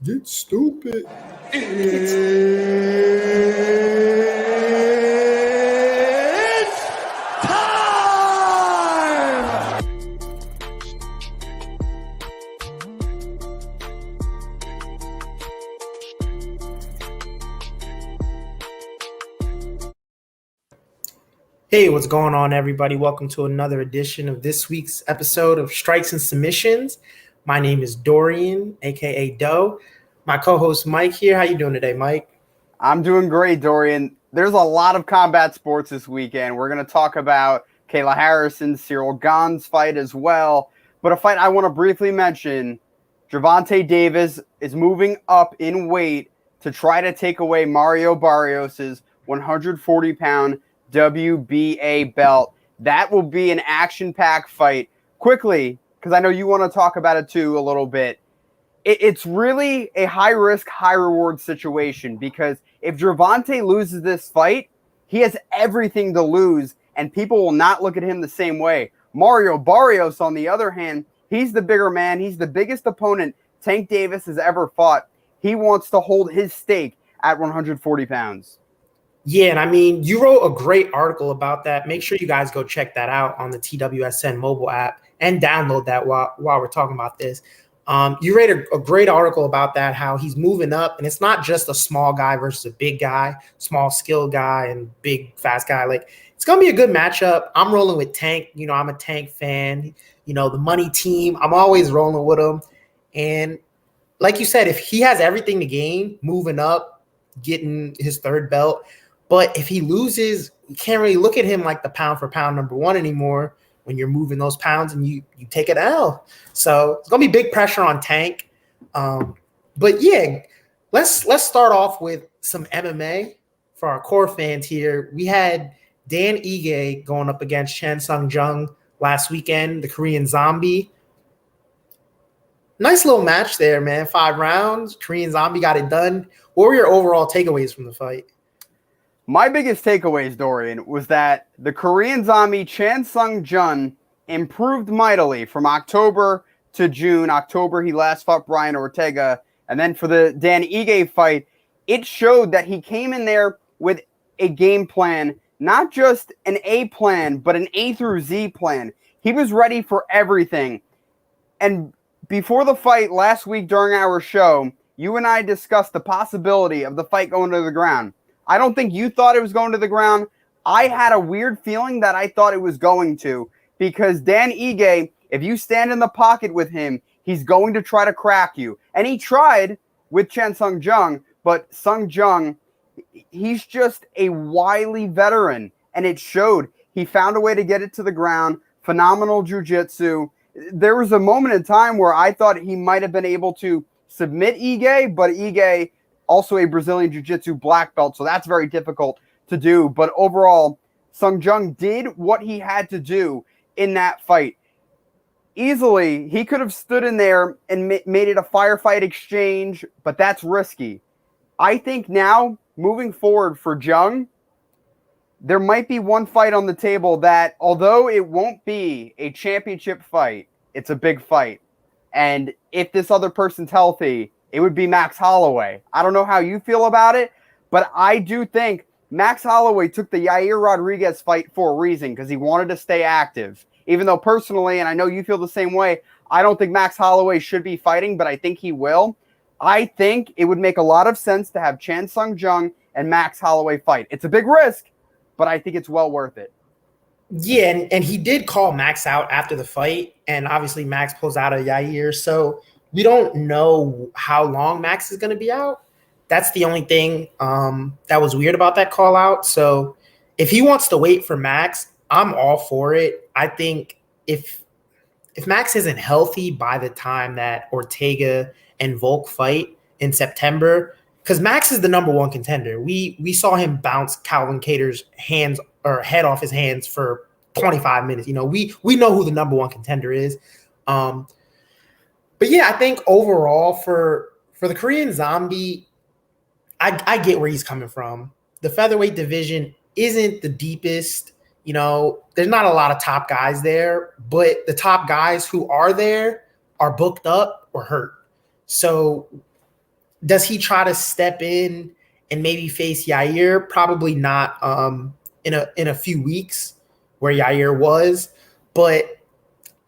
Get stupid. It's time! Hey, what's going on, everybody? Welcome to another edition of this week's episode of Strikes and Submissions. My name is Dorian, aka Doe. My co-host Mike here. How you doing today, Mike? I'm doing great, Dorian. There's a lot of combat sports this weekend. We're going to talk about Kayla Harrison, Cyril Gane's fight as well. But a fight I want to briefly mention, Gervonta Davis is moving up in weight to try to take away Mario Barrios' 140-pound WBA belt. That will be an action-packed fight. Quickly, because I know you want to talk about it too a little bit. It's really a high-risk, high-reward situation because if Gervonta loses this fight, he has everything to lose, and people will not look at him the same way. Mario Barrios, on the other hand, he's the bigger man. He's the biggest opponent Tank Davis has ever fought. He wants to hold his stake at 140 pounds. Yeah, and I mean, you wrote a great article about that. Make sure you guys go check that out on the TWSN mobile app and download that while we're talking about this. You read a great article about that, how he's moving up, and it's not just a small guy versus a big guy, small skill guy and big fast guy. Like, it's going to be a good matchup. I'm rolling with Tank. You know, I'm a Tank fan. You know, the money team, I'm always rolling with him. And like you said, if he has everything to gain, moving up, getting his third belt, but if he loses, you can't really look at him like the pound for pound number one anymore when you're moving those pounds and you take an L. So it's going to be big pressure on Tank. But yeah, let's start off with some MMA for our core fans here. We had Dan Ige going up against Chan Sung Jung last weekend, the Korean Zombie. Nice little match there, man. 5 rounds. Korean Zombie got it done. What were your overall takeaways from the fight? My biggest takeaways, Dorian, was that the Korean Zombie Chan Sung Jung improved mightily from October to June. October, he last fought Brian Ortega. And then for the Dan Ige fight, it showed that he came in there with a game plan, not just an A plan, but an A through Z plan. He was ready for everything. And before the fight last week during our show, you and I discussed the possibility of the fight going to the ground. I don't think you thought it was going to the ground. I had a weird feeling that I thought it was going to because Dan Ige, if you stand in the pocket with him, he's going to try to crack you. And he tried with Chan Sung Jung, but Sung Jung, he's just a wily veteran. And it showed. He found a way to get it to the ground. Phenomenal jiu-jitsu. There was a moment in time where I thought he might have been able to submit Ige, but Ige, also a Brazilian Jiu-Jitsu black belt, so that's very difficult to do. But overall, Sung Jung did what he had to do in that fight. Easily, he could have stood in there and made it a firefight exchange, but that's risky. I think now, moving forward for Jung, there might be one fight on the table that, although it won't be a championship fight, it's a big fight. And if this other person's healthy, it would be Max Holloway. I don't know how you feel about it, but I do think Max Holloway took the Yair Rodriguez fight for a reason because he wanted to stay active. Even though personally, and I know you feel the same way, I don't think Max Holloway should be fighting, but I think he will. I think it would make a lot of sense to have Chan Sung Jung and Max Holloway fight. It's a big risk, but I think it's well worth it. Yeah, and he did call Max out after the fight, and obviously Max pulls out of Yair, so we don't know how long Max is going to be out. That's the only thing that was weird about that call out. So if he wants to wait for Max, I'm all for it. I think if Max isn't healthy by the time that Ortega and Volk fight in September, because Max is the number one contender. We saw him bounce Calvin Kattar's hands or head off his hands for 25 minutes. You know, we know who the number one contender is. But yeah, I think overall for the Korean Zombie, I get where he's coming from. The featherweight division isn't the deepest. You know, there's not a lot of top guys there, but the top guys who are there are booked up or hurt. So Does he try to step in and maybe face Yair? Probably not in a few weeks where Yair was. But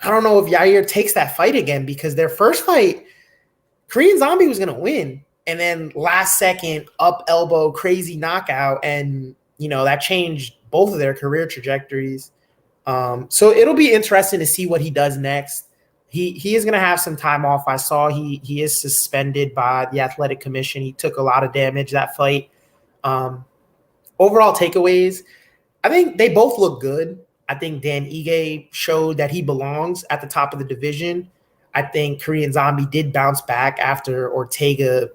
I don't know if Yair takes that fight again, because their first fight, Korean Zombie was going to win. And then last second, up elbow, crazy knockout. And, that changed both of their career trajectories. So it'll be interesting to see what he does next. He is going to have some time off. I saw he is suspended by the athletic commission. He took a lot of damage that fight. Overall takeaways, I think they both look good. I think Dan Ige showed that he belongs at the top of the division. I think Korean Zombie did bounce back after Ortega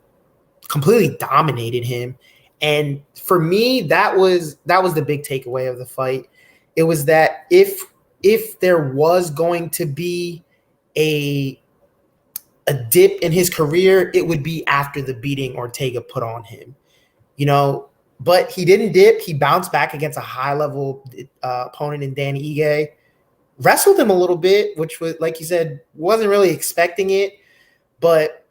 completely dominated him. And for me, that was the big takeaway of the fight. It was that if there was going to be a dip in his career, it would be after the beating Ortega put on him. But he didn't dip. He bounced back against a high-level opponent in Dan Ige. Wrestled him a little bit, which was, like you said, wasn't really expecting it. But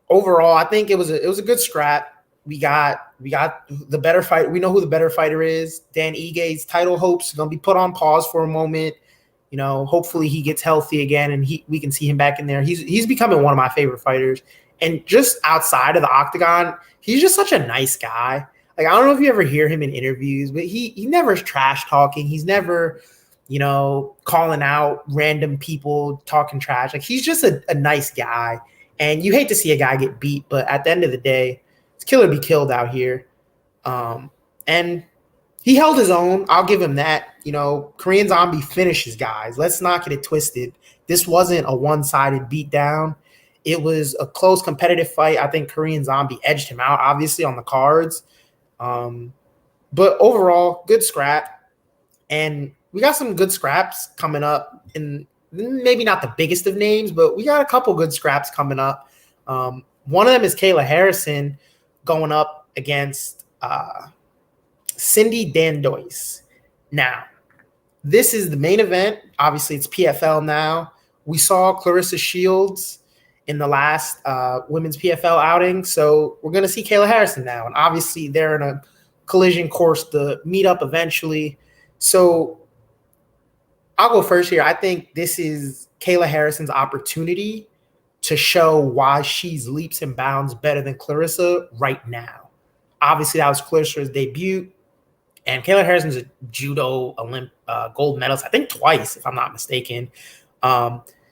overall, I think it was a good scrap. We got the better fight. We know who the better fighter is. Dan Ige's title hopes are going to be put on pause for a moment. Hopefully he gets healthy again and we can see him back in there. He's becoming one of my favorite fighters. And just outside of the octagon, he's just such a nice guy. Like, I don't know if you ever hear him in interviews, but he never is trash talking. He's never, calling out random people talking trash. Like, he's just a nice guy. And you hate to see a guy get beat, but at the end of the day, it's kill or be killed out here. And he held his own. I'll give him that. Korean Zombie finishes guys. Let's not get it twisted. This wasn't a one-sided beatdown. It was a close competitive fight. I think Korean Zombie edged him out, obviously, on the cards. But overall, good scrap. And we got some good scraps coming up, and maybe not the biggest of names, but we got a couple good scraps coming up. One of them is Kayla Harrison going up against Cindy Dandois. Now, this is the main event. Obviously, it's PFL now. We saw Clarissa Shields in the last women's PFL outing, so we're going to see Kayla Harrison now. And obviously, they're in a collision course to meet up eventually. So I'll go first here. I think this is Kayla Harrison's opportunity to show why she's leaps and bounds better than Clarissa right now. Obviously, that was Clarissa's debut. And Kayla Harrison's a judo gold medalist, I think twice, if I'm not mistaken.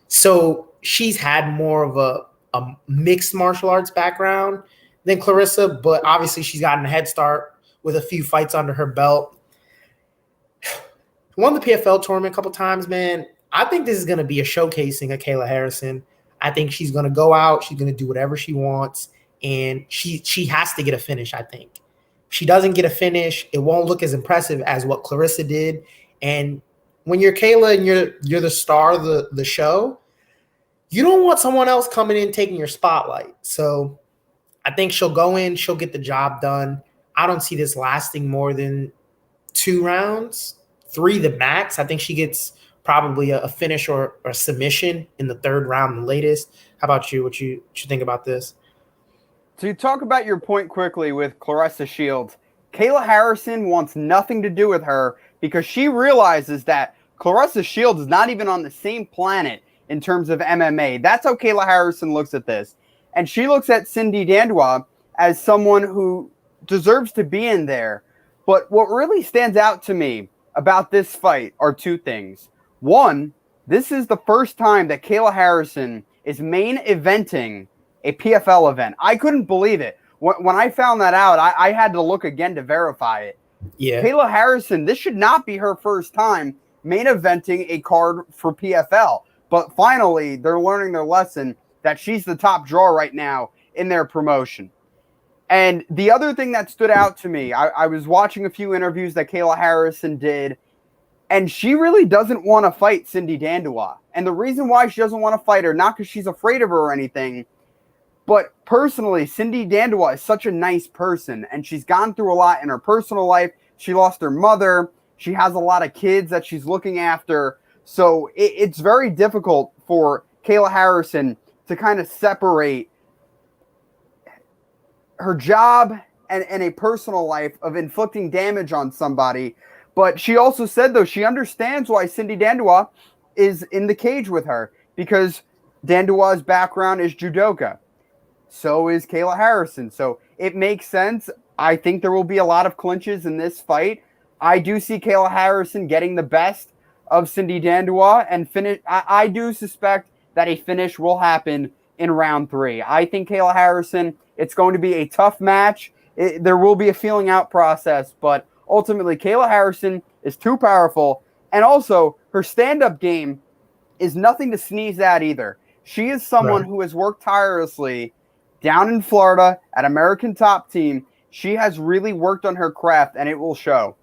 So she's had more of a mixed martial arts background than Clarissa, but obviously she's gotten a head start with a few fights under her belt. Won the PFL tournament a couple times, man. I think this is going to be a showcasing of Kayla Harrison. I think she's going to go out. She's going to do whatever she wants, and she has to get a finish, I think. If she doesn't get a finish, it won't look as impressive as what Clarissa did. And when you're Kayla and you're the star of the show, you don't want someone else coming in taking your spotlight. So I think she'll go in, she'll get the job done. I don't see this lasting more than 2 rounds, 3 the max. I think she gets probably a finish or a submission in the 3rd round, the latest. How about you? What you think about this? So you talk about your point quickly with Clarissa Shields. Kayla Harrison wants nothing to do with her because she realizes that Clarissa Shields is not even on the same planet in terms of MMA. That's how Kayla Harrison looks at this. And she looks at Cindy Dandois as someone who deserves to be in there. But what really stands out to me about this fight are 2 things. One, this is the first time that Kayla Harrison is main eventing a PFL event. I couldn't believe it. When I found that out, I had to look again to verify it. Yeah. Kayla Harrison, this should not be her first time main eventing a card for PFL. But finally, they're learning their lesson that she's the top draw right now in their promotion. And the other thing that stood out to me, I was watching a few interviews that Kayla Harrison did, and she really doesn't want to fight Cindy Dandois. And the reason why she doesn't want to fight her, not because she's afraid of her or anything, but personally, Cindy Dandois is such a nice person, and she's gone through a lot in her personal life. She lost her mother. She has a lot of kids that she's looking after. So it's very difficult for Kayla Harrison to kind of separate her job and a personal life of inflicting damage on somebody. But she also said, though, she understands why Cindy Dandois is in the cage with her, because Dandois' background is judoka. So is Kayla Harrison. So it makes sense. I think there will be a lot of clinches in this fight. I do see Kayla Harrison getting the best of Cindy Dandois and finish. I do suspect that a finish will happen in round 3. I think Kayla Harrison, it's going to be a tough match. There will be a feeling out process, but ultimately Kayla Harrison is too powerful. And also her stand-up game is nothing to sneeze at either. She is someone who has worked tirelessly down in Florida at American Top Team. She has really worked on her craft, and it will show.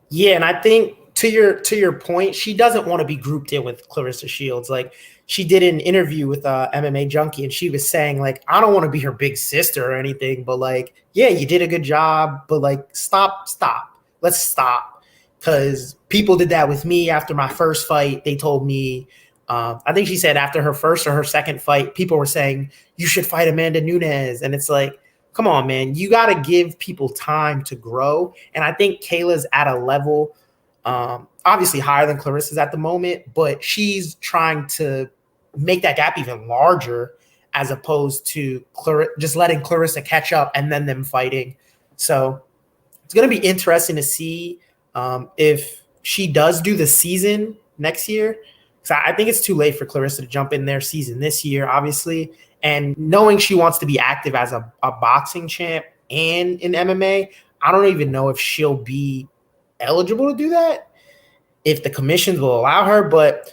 Yeah, and I think to your point, she doesn't want to be grouped in with Clarissa Shields. Like, she did an interview with MMA Junkie, and she was saying, like, I don't want to be her big sister or anything, but, like, yeah, you did a good job, but, like, stop. Let's stop. Because people did that with me after my first fight. They told me, I think she said after her first or her second fight, people were saying, you should fight Amanda Nunes. And it's like, come on, man. You got to give people time to grow. And I think Kayla's at a level obviously higher than Clarissa's at the moment, but she's trying to make that gap even larger as opposed to just letting Clarissa catch up and then them fighting. So it's going to be interesting to see if she does do the season next year. Because I think it's too late for Clarissa to jump in their season this year, obviously. And knowing she wants to be active as a boxing champ and in MMA, I don't even know if she'll be eligible to do that, if the commissions will allow her, but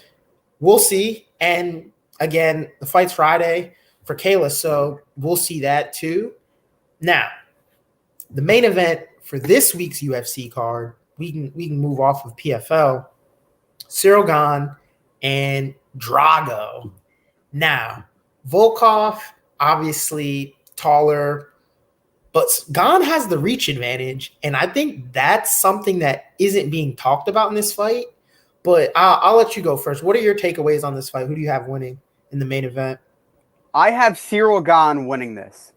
we'll see. And again, the fight's Friday for Kayla, so we'll see that too. Now, the main event for this week's UFC card, we can move off of PFL. Cyril Gane and Drago. Now, Volkov, obviously taller, but Gane has the reach advantage, and I think that's something that isn't being talked about in this fight. But I'll let you go first. What are your takeaways on this fight? Who do you have winning in the main event? I have Cyril Gane winning this.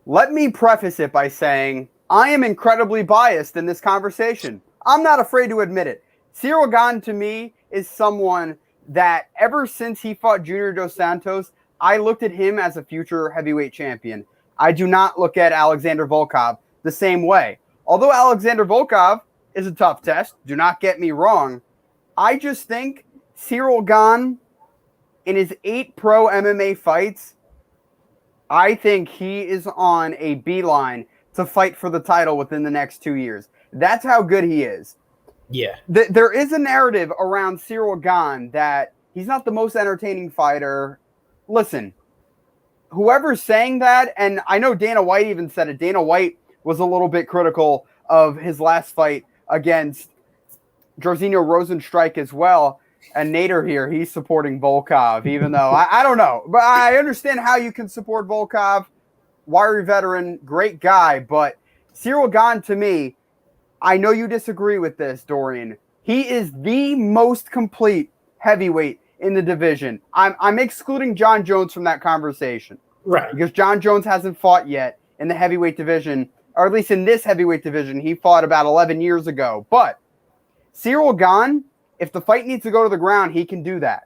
Let me preface it by saying I am incredibly biased in this conversation. I'm not afraid to admit it. Cyril Gane, to me, is someone that ever since he fought Junior Dos Santos, I looked at him as a future heavyweight champion. I do not look at Alexander Volkov the same way. Although Alexander Volkov is a tough test, do not get me wrong, I just think Cyril Gane, in his 8 pro MMA fights, I think he is on a beeline to fight for the title within the next 2 years. That's how good he is. Yeah. There is a narrative around Cyril Gane that he's not the most entertaining fighter. Listen, whoever's saying that, and I know Dana White even said it. Dana White was a little bit critical of his last fight against Jairzinho Rozenstruik as well. And Nader here, he's supporting Volkov, even though I don't know. But I understand how you can support Volkov. Wiry veteran, great guy. But Cyril Gane, to me, I know you disagree with this, Dorian. He is the most complete heavyweight in the division. I'm excluding John Jones from that conversation. Right. Because John Jones hasn't fought yet in the heavyweight division, or at least in this heavyweight division. He fought about 11 years ago. But Cyril Gane, if the fight needs to go to the ground, he can do that.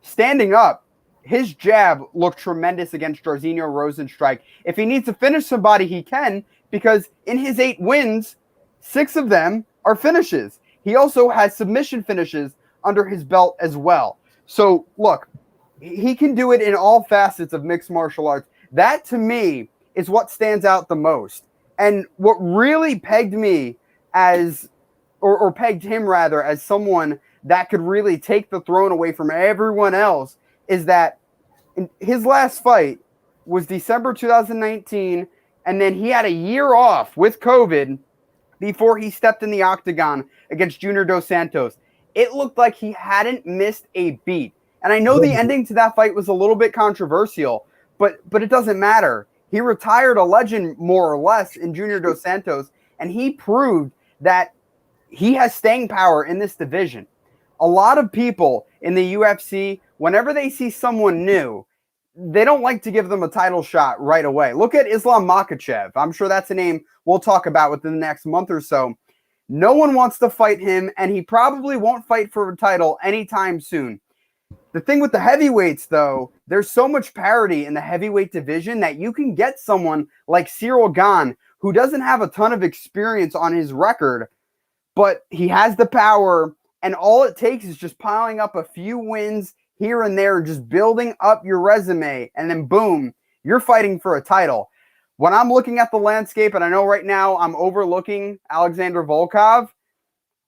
Standing up, his jab looked tremendous against Jairzinho Rozenstruik. If he needs to finish somebody, he can, because in his 8 wins, 6 of them are finishes. He also has submission finishes under his belt as well. So, look, he can do it in all facets of mixed martial arts. That, to me, is what stands out the most. And what really pegged me as, or pegged him rather, as someone that could really take the throne away from everyone else, is that his last fight was December 2019, and then he had a year off with COVID before he stepped in the octagon against Junior Dos Santos. It looked like he hadn't missed a beat. And I know the ending to that fight was a little bit controversial, but it doesn't matter. He retired a legend, more or less, in Junior Dos Santos, and he proved that he has staying power in this division. A lot of people in the UFC, whenever they see someone new, they don't like to give them a title shot right away. Look at Islam Makhachev. I'm sure that's a name we'll talk about within the next month or so. No one wants to fight him, and he probably won't fight for a title anytime soon. The thing with the heavyweights, though, there's so much parity in the heavyweight division that you can get someone like Ciryl Gane, who doesn't have a ton of experience on his record, but he has the power, and all it takes is just piling up a few wins here and there, just building up your resume, and then boom, you're fighting for a title. When I'm looking at the landscape, and I know right now I'm overlooking Alexander Volkov,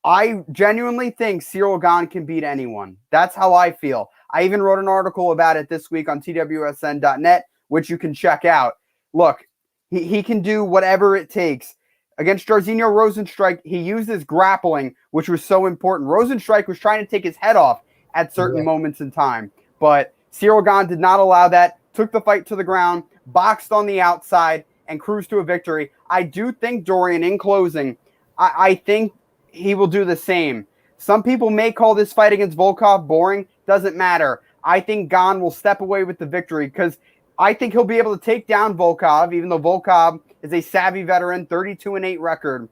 I genuinely think Ciryl Gane can beat anyone. That's how I feel. I even wrote an article about it this week on twsn.net, which you can check out. Look, he can do whatever it takes. Against Jairzinho Rozenstruik, he used his grappling, which was so important. Rozenstruik was trying to take his head off at certain moments in time, but Ciryl Gane did not allow that, took the fight to the ground, boxed on the outside, and cruised to a victory. I do think, Dorian, in closing, I think he will do the same. Some people may call this fight against Volkov boring. Doesn't matter. I think Gane will step away with the victory because I think he'll be able to take down Volkov, even though Volkov is a savvy veteran, 32-8 record.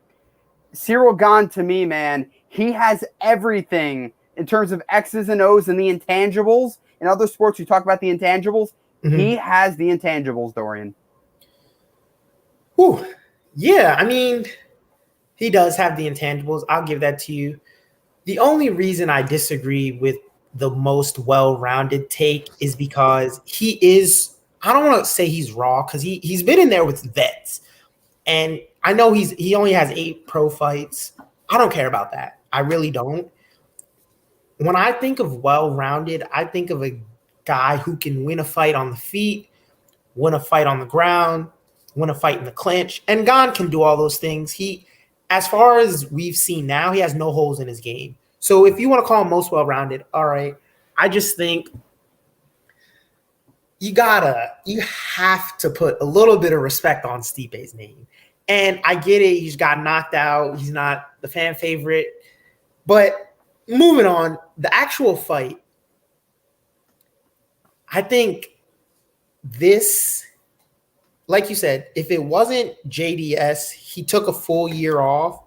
Ciryl Gane, to me, man, he has everything in terms of X's and O's and the intangibles. In other sports, you talk about the intangibles. Mm-hmm. He has the intangibles, Dorian. Whew. Yeah, I mean, he does have the intangibles. I'll give that to you. The only reason I disagree with the most well-rounded take is because he is, I don't want to say he's raw because he's been in there with vets. And I know he only has 8 pro fights. I don't care about that. I really don't. When I think of well-rounded, I think of a guy who can win a fight on the feet, win a fight on the ground, win a fight in the clinch. And Gane can do all those things. As far as we've seen now, he has no holes in his game. So if you want to call him most well-rounded, all right. I just think you have to put a little bit of respect on Stipe's name. And I get it. He's got knocked out. He's not the fan favorite. But moving on, the actual fight, I think this, like you said, if it wasn't JDS, he took a full year off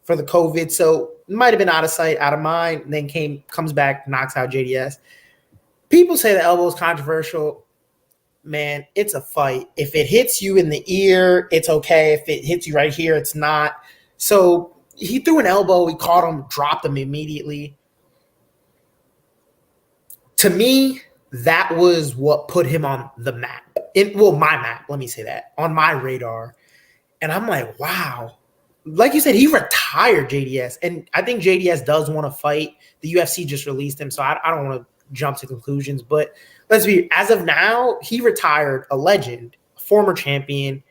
for the COVID. So it might have been out of sight, out of mind, and then comes back, knocks out JDS. People say the elbow is controversial. Man, it's a fight. If it hits you in the ear, it's okay. If it hits you right here, it's not. So he threw an elbow. He caught him, dropped him immediately. To me, that was what put him on the map. My map, let me say that, on my radar. And I'm like, wow. Like you said, he retired JDS. And I think JDS does want to fight. The UFC just released him, so I don't want to jump to conclusions. But as of now, he retired a legend, a former champion.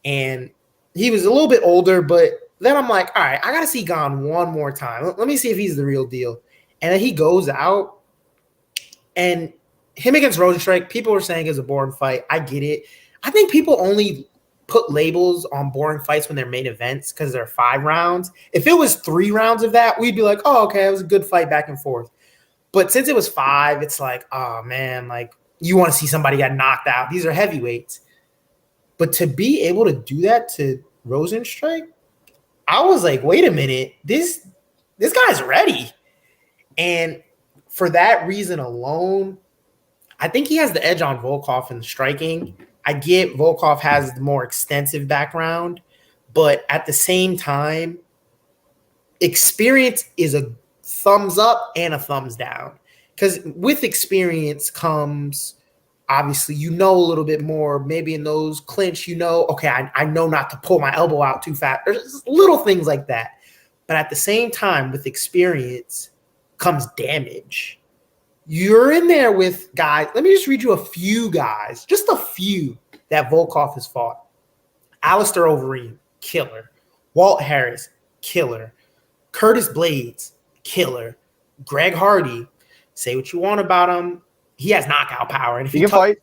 And he was a little bit older, but then I'm like, all right, I got to see Gane one more time. Let me see if he's the real deal. And then he goes out, and him against Rozenstruik, people were saying is a boring fight. I get it. I think people only put labels on boring fights when they're main events because they're 5 rounds. If it was 3 rounds of that, we'd be like, oh, okay, it was a good fight back and forth. But since it was 5, it's like, oh, man, like you want to see somebody get knocked out. These are heavyweights. But to be able to do that to Rozenstruik, I was like, wait a minute, this guy's ready. And for that reason alone, I think he has the edge on Volkov in the striking. I get Volkov has the more extensive background, but at the same time, experience is a thumbs up and a thumbs down. Because with experience comes, obviously, you know a little bit more. Maybe in those clinch, okay, I know not to pull my elbow out too fast. There's little things like that. But at the same time, with experience comes damage. You're in there with guys. Let me just read you a few guys, just a few that Volkov has fought. Alistair Overeem, killer. Walt Harris, killer. Curtis Blades, killer. Greg Hardy, say what you want about him. He has knockout power. And if he can fight.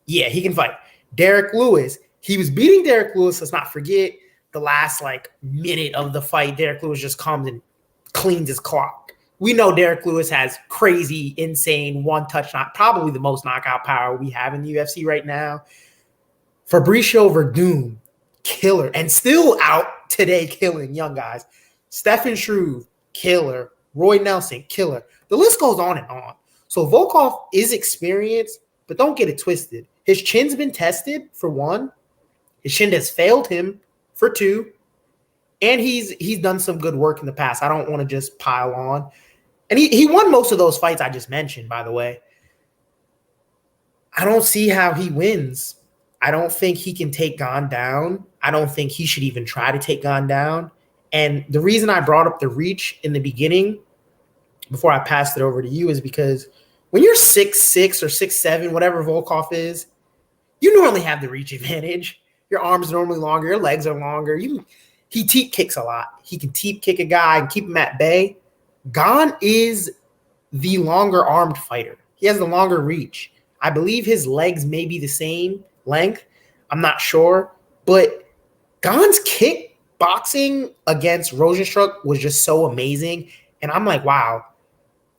Yeah, he can fight. Derek Lewis, he was beating Derek Lewis. Let's not forget the last minute of the fight. Derek Lewis just comes and cleans his clock. we know Derek Lewis has crazy, insane one-touch, probably the most knockout power we have in the UFC right now. Fabricio Verdum, killer, and still out today killing young guys. Stefan Struve, killer. Roy Nelson, killer. The list goes on and on. So Volkov is experienced, but don't get it twisted. His chin's been tested, for one. His chin has failed him, for two. And he's done some good work in the past. I don't want to just pile on. And he won most of those fights I just mentioned, by the way. I don't see how he wins. I don't think he can take Gane down. I don't think he should even try to take Gane down. And the reason I brought up the reach in the beginning, before I passed it over to you, is because when you're 6'6" or 6'7", whatever Volkov is, you normally have the reach advantage. Your arms are normally longer. Your legs are longer. He teep kicks a lot. He can teep kick a guy and keep him at bay. Gane is the longer armed fighter. He has the longer reach. I believe his legs may be the same length. I'm not sure. But Gane's kickboxing against Rosenstruck was just so amazing. And I'm like, wow,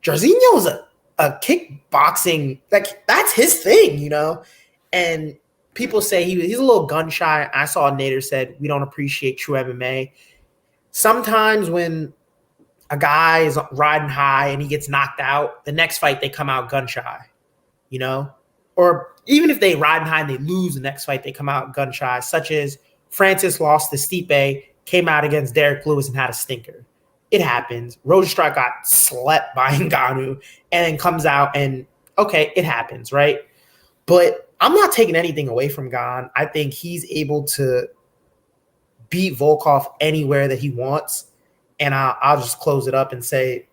Jairzinho's a kickboxing, like that's his thing, you know? And people say he's a little gun shy. I saw Nader said, we don't appreciate true MMA. Sometimes when a guy is riding high and he gets knocked out, the next fight they come out gun shy, you know? Or even if they ride high and they lose the next fight, they come out gun shy, such as Francis lost to Stipe, came out against Derek Lewis and had a stinker. It happens. Rosenstruck got slept by Ngannou and then comes out and, okay, it happens, right? But I'm not taking anything away from Gane. I think he's able to beat Volkov anywhere that he wants. And I'll just close it up and say,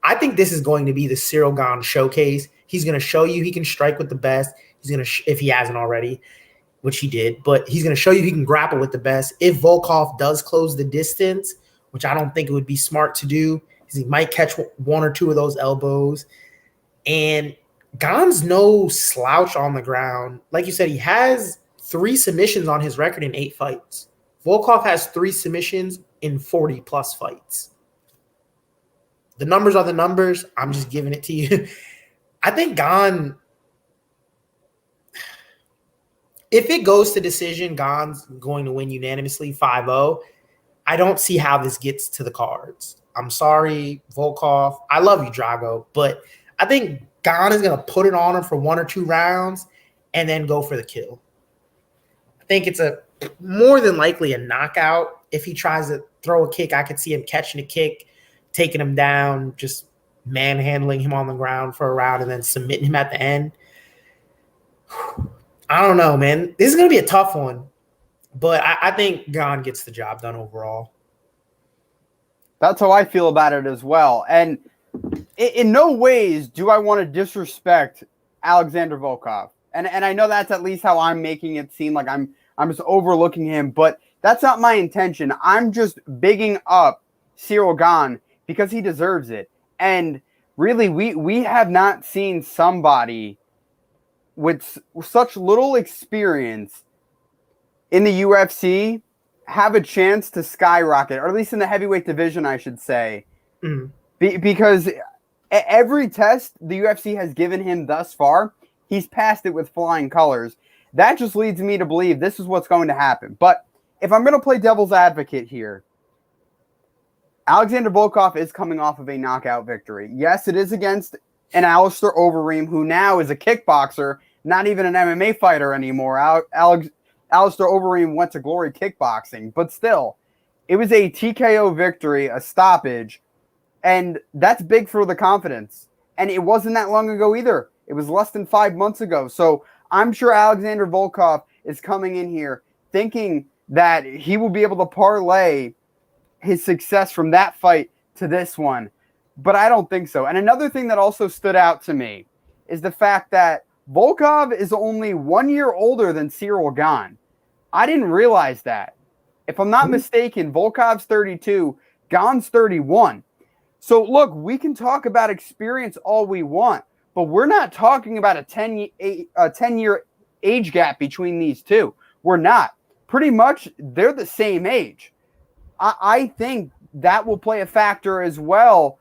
I think this is going to be the Cyril Gane showcase. He's going to show you he can strike with the best. He's going to, if he hasn't already, which he did, but he's going to show you he can grapple with the best. If Volkov does close the distance, which I don't think it would be smart to do, because he might catch one or two of those elbows. And Gane's no slouch on the ground. Like you said, he has 3 submissions on his record in 8 fights. Volkov has 3 submissions in 40-plus fights. The numbers are the numbers. I'm just giving it to you. I think Gane, if it goes to decision, Gane's going to win unanimously 5-0. I don't see how this gets to the cards. I'm sorry, Volkov. I love you, Drago, but I think Gane is going to put it on him for 1 or 2 rounds and then go for the kill. I think it's more than likely a knockout. If he tries to throw a kick, I could see him catching a kick, taking him down, just manhandling him on the ground for a round and then submitting him at the end. I don't know, man. This is going to be a tough one, but I think Gane gets the job done overall. That's how I feel about it as well. And in no ways do I want to disrespect Alexander Volkov. And I know that's at least how I'm making it seem, like I'm just overlooking him, but that's not my intention. I'm just bigging up Cyril Gane because he deserves it. And really, we have not seen somebody with such little experience in the UFC have a chance to skyrocket, or at least in the heavyweight division, I should say. Mm. Because every test the UFC has given him thus far, he's passed it with flying colors. That just leads me to believe this is what's going to happen. But if I'm going to play devil's advocate here, Alexander Volkov is coming off of a knockout victory. Yes, it is against an Alistair Overeem, who now is a kickboxer, not even an MMA fighter anymore. Alistair Overeem went to Glory Kickboxing, but still, it was a TKO victory, a stoppage, and that's big for the confidence. And it wasn't that long ago either. It was less than 5 months ago. So I'm sure Alexander Volkov is coming in here thinking that he will be able to parlay his success from that fight to this one. But I don't think so. And another thing that also stood out to me is the fact that Volkov is only 1 year older than Cyril Gane. I didn't realize that. If I'm not mistaken, Volkov's 32, Gane's 31. So look, we can talk about experience all we want, but we're not talking about a 10-year age gap between these two. We're not. Pretty much, they're the same age. I think that will play a factor as well.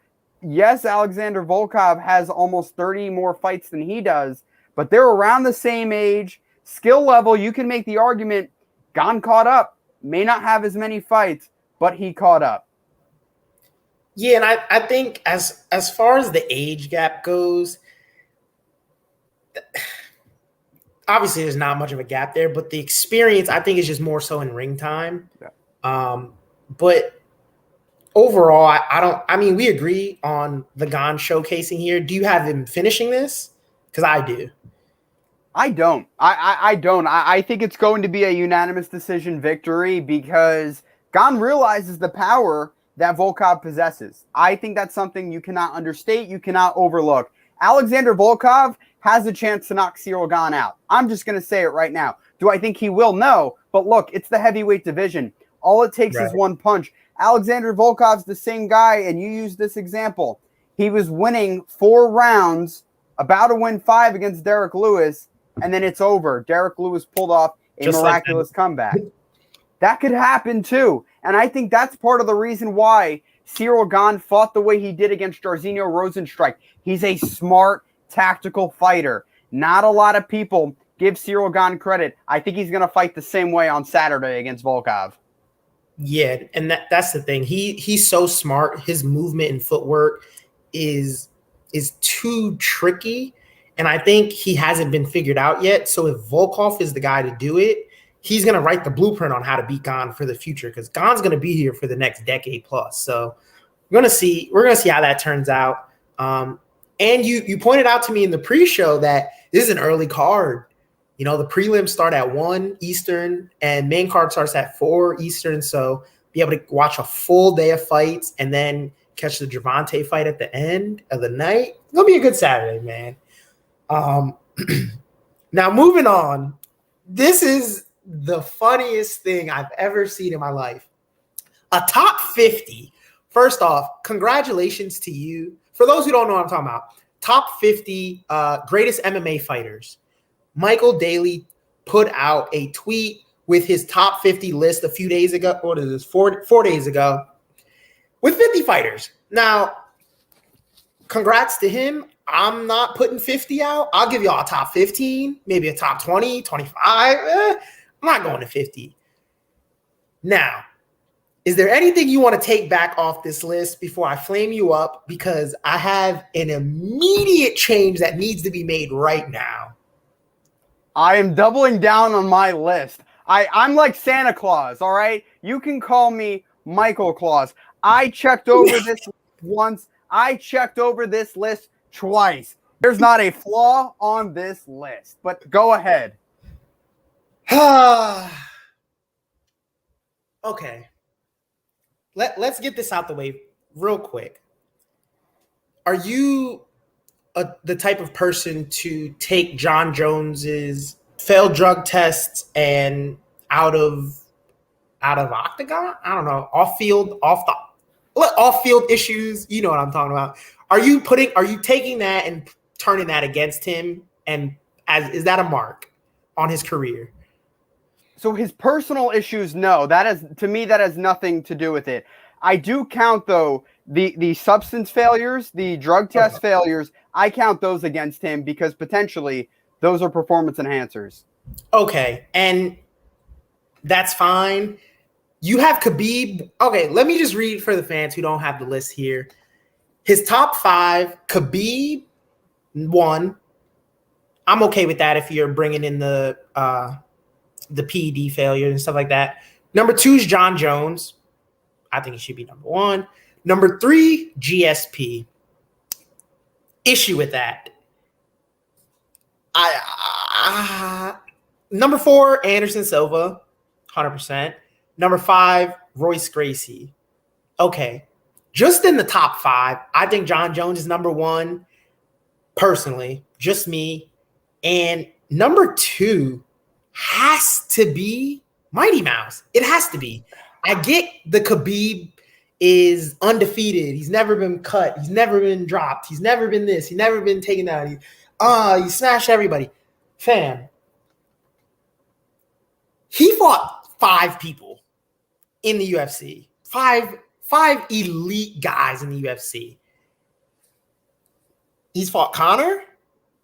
yes, Alexander Volkov has almost 30 more fights than he does, but they're around the same age. Skill level, you can make the argument, Gane caught up. May not have as many fights, but he caught up. Yeah, and I think as far as the age gap goes, obviously there's not much of a gap there, but the experience I think is just more so in ring time. Yeah. But overall, I mean, we agree on the Gane showcasing here. Do you have him finishing this? Because I do. I don't. I don't. I think it's going to be a unanimous decision victory because Gane realizes the power that Volkov possesses. I think that's something you cannot understate, you cannot overlook. Alexander Volkov has a chance to knock Ciryl Gane out. I'm just going to say it right now. Do I think he will? No. But look, it's the heavyweight division. All it takes is one punch. Alexander Volkov's the same guy, and you use this example. He was winning 4 rounds, about to win 5 against Derek Lewis, and then it's over. Derek Lewis pulled off a miraculous comeback. That could happen too. And I think that's part of the reason why Ciryl Gane fought the way he did against Jairzinho Rozenstruik. He's a smart, tactical fighter. Not a lot of people give Ciryl Gane credit. I think he's going to fight the same way on Saturday against Volkov. Yeah, and that's the thing. He's so smart. His movement and footwork is too tricky, and I think he hasn't been figured out yet. So if Volkov is the guy to do it, he's going to write the blueprint on how to beat Gane for the future because Gane's going to be here for the next decade plus. So we're going to see how that turns out. And you pointed out to me in the pre-show that this is an early card. You know, the prelims start at 1 Eastern and main card starts at 4 Eastern. So be able to watch a full day of fights and then catch the Gervonta fight at the end of the night. It's going to be a good Saturday, man. Now moving on, this is the funniest thing I've ever seen in my life. A top 50. First off, congratulations to you. For those who don't know what I'm talking about, top 50 greatest MMA fighters. Michael Daly put out a tweet with his top 50 list a few days ago. What is this? 4 days ago with 50 fighters. Now, congrats to him. I'm not putting 50 out. I'll give y'all a top 15, maybe a top 20, 25. I'm not going to 50. Now, is there anything you want to take back off this list before I flame you up? Because I have an immediate change that needs to be made right now. I am doubling down on my list. I'm like Santa Claus, all right? You can call me Michael Claus. I checked over this list once. I checked over this list twice. There's not a flaw on this list. But go ahead. Okay. Let's get this out the way real quick. Are you the type of person to take John Jones's failed drug tests and out of octagon? I don't know, off field issues. You know what I'm talking about. Are you taking that and turning that against him? And is that a mark on his career? So his personal issues, no. To me, that has nothing to do with it. I do count, though, the substance failures, the drug test failures. I count those against him because potentially those are performance enhancers. Okay, and that's fine. You have Khabib. Okay, let me just read for the fans who don't have the list here. His top 5, Khabib 1. I'm okay with that if you're bringing in the PED failure and stuff like that. Number 2 is John Jones. I think he should be number 1. Number 3, GSP. Issue with that. Number 4, Anderson Silva, 100%. Number 5, Royce Gracie. Okay. Just in the top 5, I think John Jones is number 1, personally, just me. And number 2 has to be Mighty Mouse. It has to be. I get the Khabib is undefeated. He's never been cut. He's never been dropped. He's never been this. He's never been taken out. He smashed everybody. Fam, he fought 5 people in the UFC. Five elite guys in the UFC. He's fought Conor,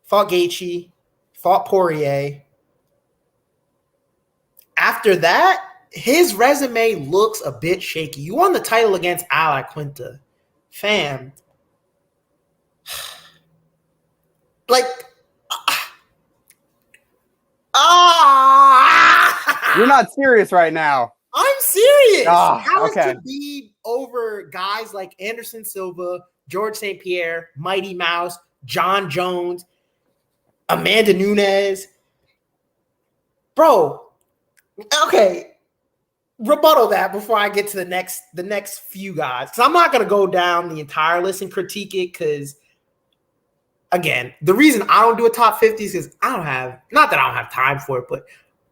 fought Gaethje, fought Poirier. After that, his resume looks a bit shaky. You won the title against Al Quinta. Fam. Like, You're not serious right now. I'm serious. How is okay. Khabib over guys like Anderson Silva, George St. Pierre, Mighty Mouse, John Jones, Amanda Nunes? Bro, okay. Rebuttal that before I get to the next few guys. Because I'm not going to go down the entire list and critique it because, again, the reason I don't do a top 50 is because I don't have, not that I don't have time for it, but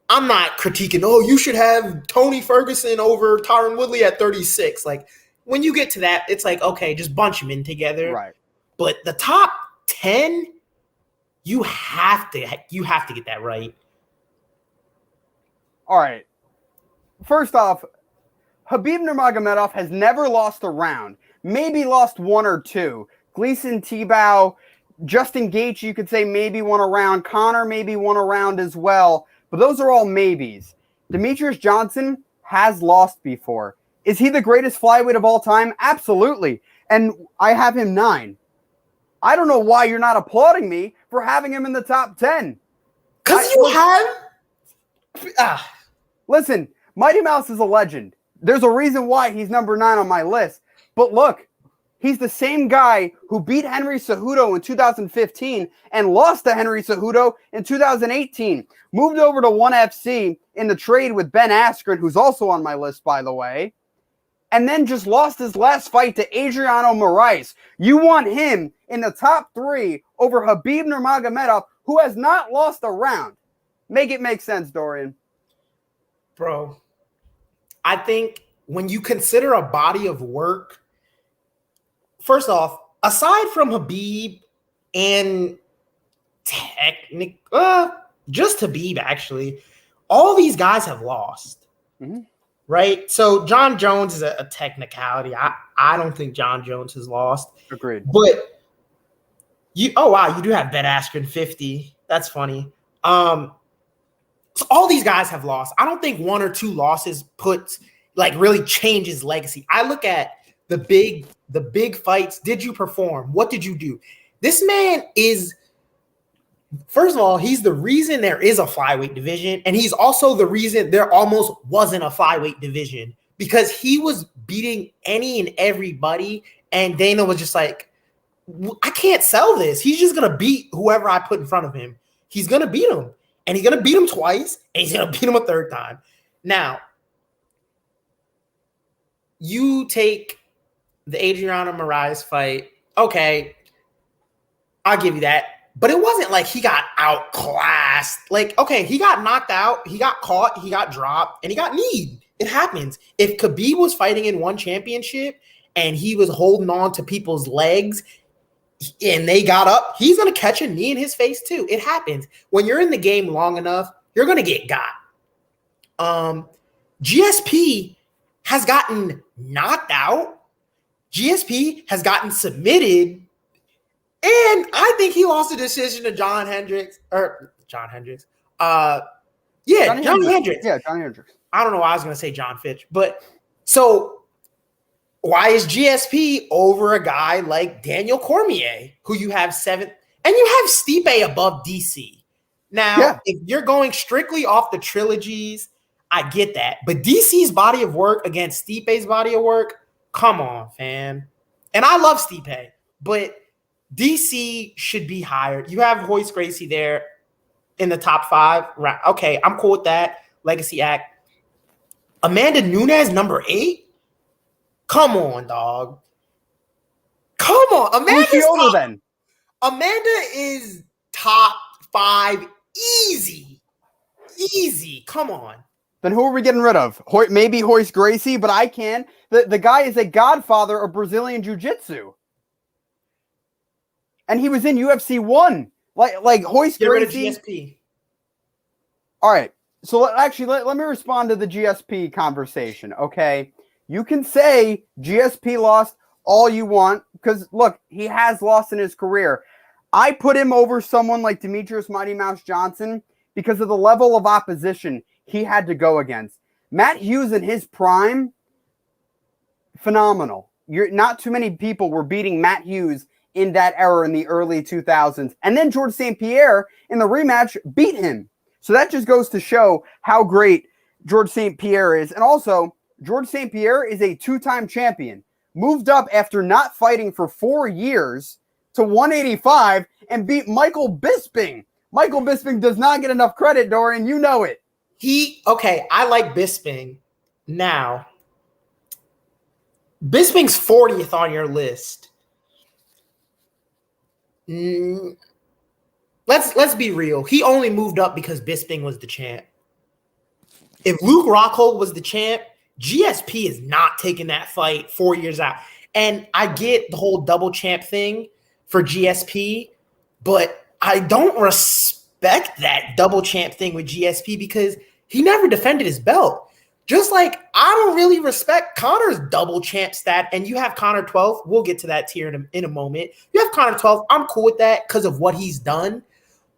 I'm not critiquing, oh, you should have Tony Ferguson over Tyron Woodley at 36. Like, when you get to that, it's like, okay, just bunch them in together. Right. But the top 10, you have to get that right. All right. First off, Khabib Nurmagomedov has never lost a round. Maybe lost one or two. Gleason Tebow, Justin Gaethje, you could say maybe won a round. Conor maybe won a round as well. But those are all maybes. Demetrius Johnson has lost before. Is he the greatest flyweight of all time? Absolutely. And I have him 9. I don't know why you're not applauding me for having him in the top 10. Because you have... Listen, Mighty Mouse is a legend. There's a reason why he's number 9 on my list. But look, he's the same guy who beat Henry Cejudo in 2015 and lost to Henry Cejudo in 2018. Moved over to ONE FC in the trade with Ben Askren, who's also on my list, by the way. And then just lost his last fight to Adriano Moraes. You want him in the top 3 over Khabib Nurmagomedov, who has not lost a round. Make it make sense, Dorian. Bro, I think when you consider a body of work, first off, aside from Khabib and just Khabib, actually, all these guys have lost, right? So John Jones is a technicality. I don't think John Jones has lost. Agreed. But you do have Ben Askren 50. That's funny. So all these guys have lost. I don't think 1 or 2 losses really changes legacy. I look at the big fights. Did you perform? What did you do? This man is, first of all, he's the reason there is a flyweight division, and he's also the reason there almost wasn't a flyweight division because he was beating any and everybody, and Dana was just like, I can't sell this. He's just going to beat whoever I put in front of him. He's going to beat him, and he's going to beat him twice, and he's going to beat him a third time. Now, you take the Adriano Moraes fight, okay, I'll give you that. But it wasn't like he got outclassed. Like, okay, he got knocked out, he got caught, he got dropped, and he got kneed. It happens. If Khabib was fighting in one championship and he was holding on to people's legs and they got up, he's going to catch a knee in his face too. It happens. When you're in the game long enough, you're going to get got. GSP has gotten knocked out. GSP has gotten submitted. And I think he lost a decision to John Hendricks. Johnny Hendricks. Yeah, Johnny Hendricks. I don't know why I was going to say John Fitch. But so why is GSP over a guy like Daniel Cormier, who you have 7th, and you have Stipe above DC? Now, if you're going strictly off the trilogies, I get that. But DC's body of work against Stipe's body of work, come on, fam. And I love Stipe, but DC should be higher. You have Royce Gracie there in the top 5. Okay, I'm cool with that. Legacy act. Amanda Nunes, number 8? Come on, dog. Come on. Amanda is top 5 easy. Easy. Come on. Then who are we getting rid of? Maybe Royce Gracie, but I can. The guy is a godfather of Brazilian Jiu-Jitsu. And he was in UFC 1. Like Royce Get Gracie. rid of GSP. All right. So let me respond to the GSP conversation, okay? You can say GSP lost all you want because, look, he has lost in his career. I put him over someone like Demetrius Mighty Mouse Johnson because of the level of opposition he had to go against. Matt Hughes in his prime, phenomenal. Not too many people were beating Matt Hughes in that era in the early 2000s. And then George St. Pierre in the rematch beat him. So that just goes to show how great George St. Pierre is. And also, George St. Pierre is a two-time champion. Moved up after not fighting for 4 years to 185 and beat Michael Bisping. Michael Bisping does not get enough credit, Dorian. You know it. I like Bisping. Now, Bisping's 40th on your list. Let's be real. He only moved up because Bisping was the champ. If Luke Rockhold was the champ, GSP is not taking that fight 4 years out. And I get the whole double champ thing for GSP, but I don't respect that double champ thing with GSP because he never defended his belt. Just like I don't really respect Conor's double champ stat, and you have Conor 12th. We'll get to that tier in a moment. You have Conor 12th. I'm cool with that because of what he's done.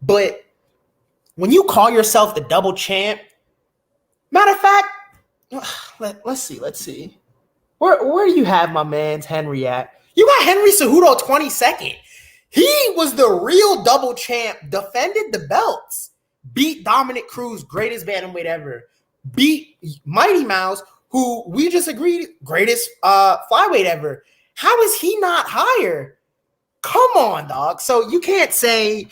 But when you call yourself the double champ, matter of fact, let's see. Where do you have my man's Henry at? You got Henry Cejudo 22nd. He was the real double champ, defended the belts, beat Dominic Cruz, greatest bantamweight ever, beat Mighty Mouse, who we just agreed, greatest flyweight ever. How is he not higher? Come on, dog. So you can't say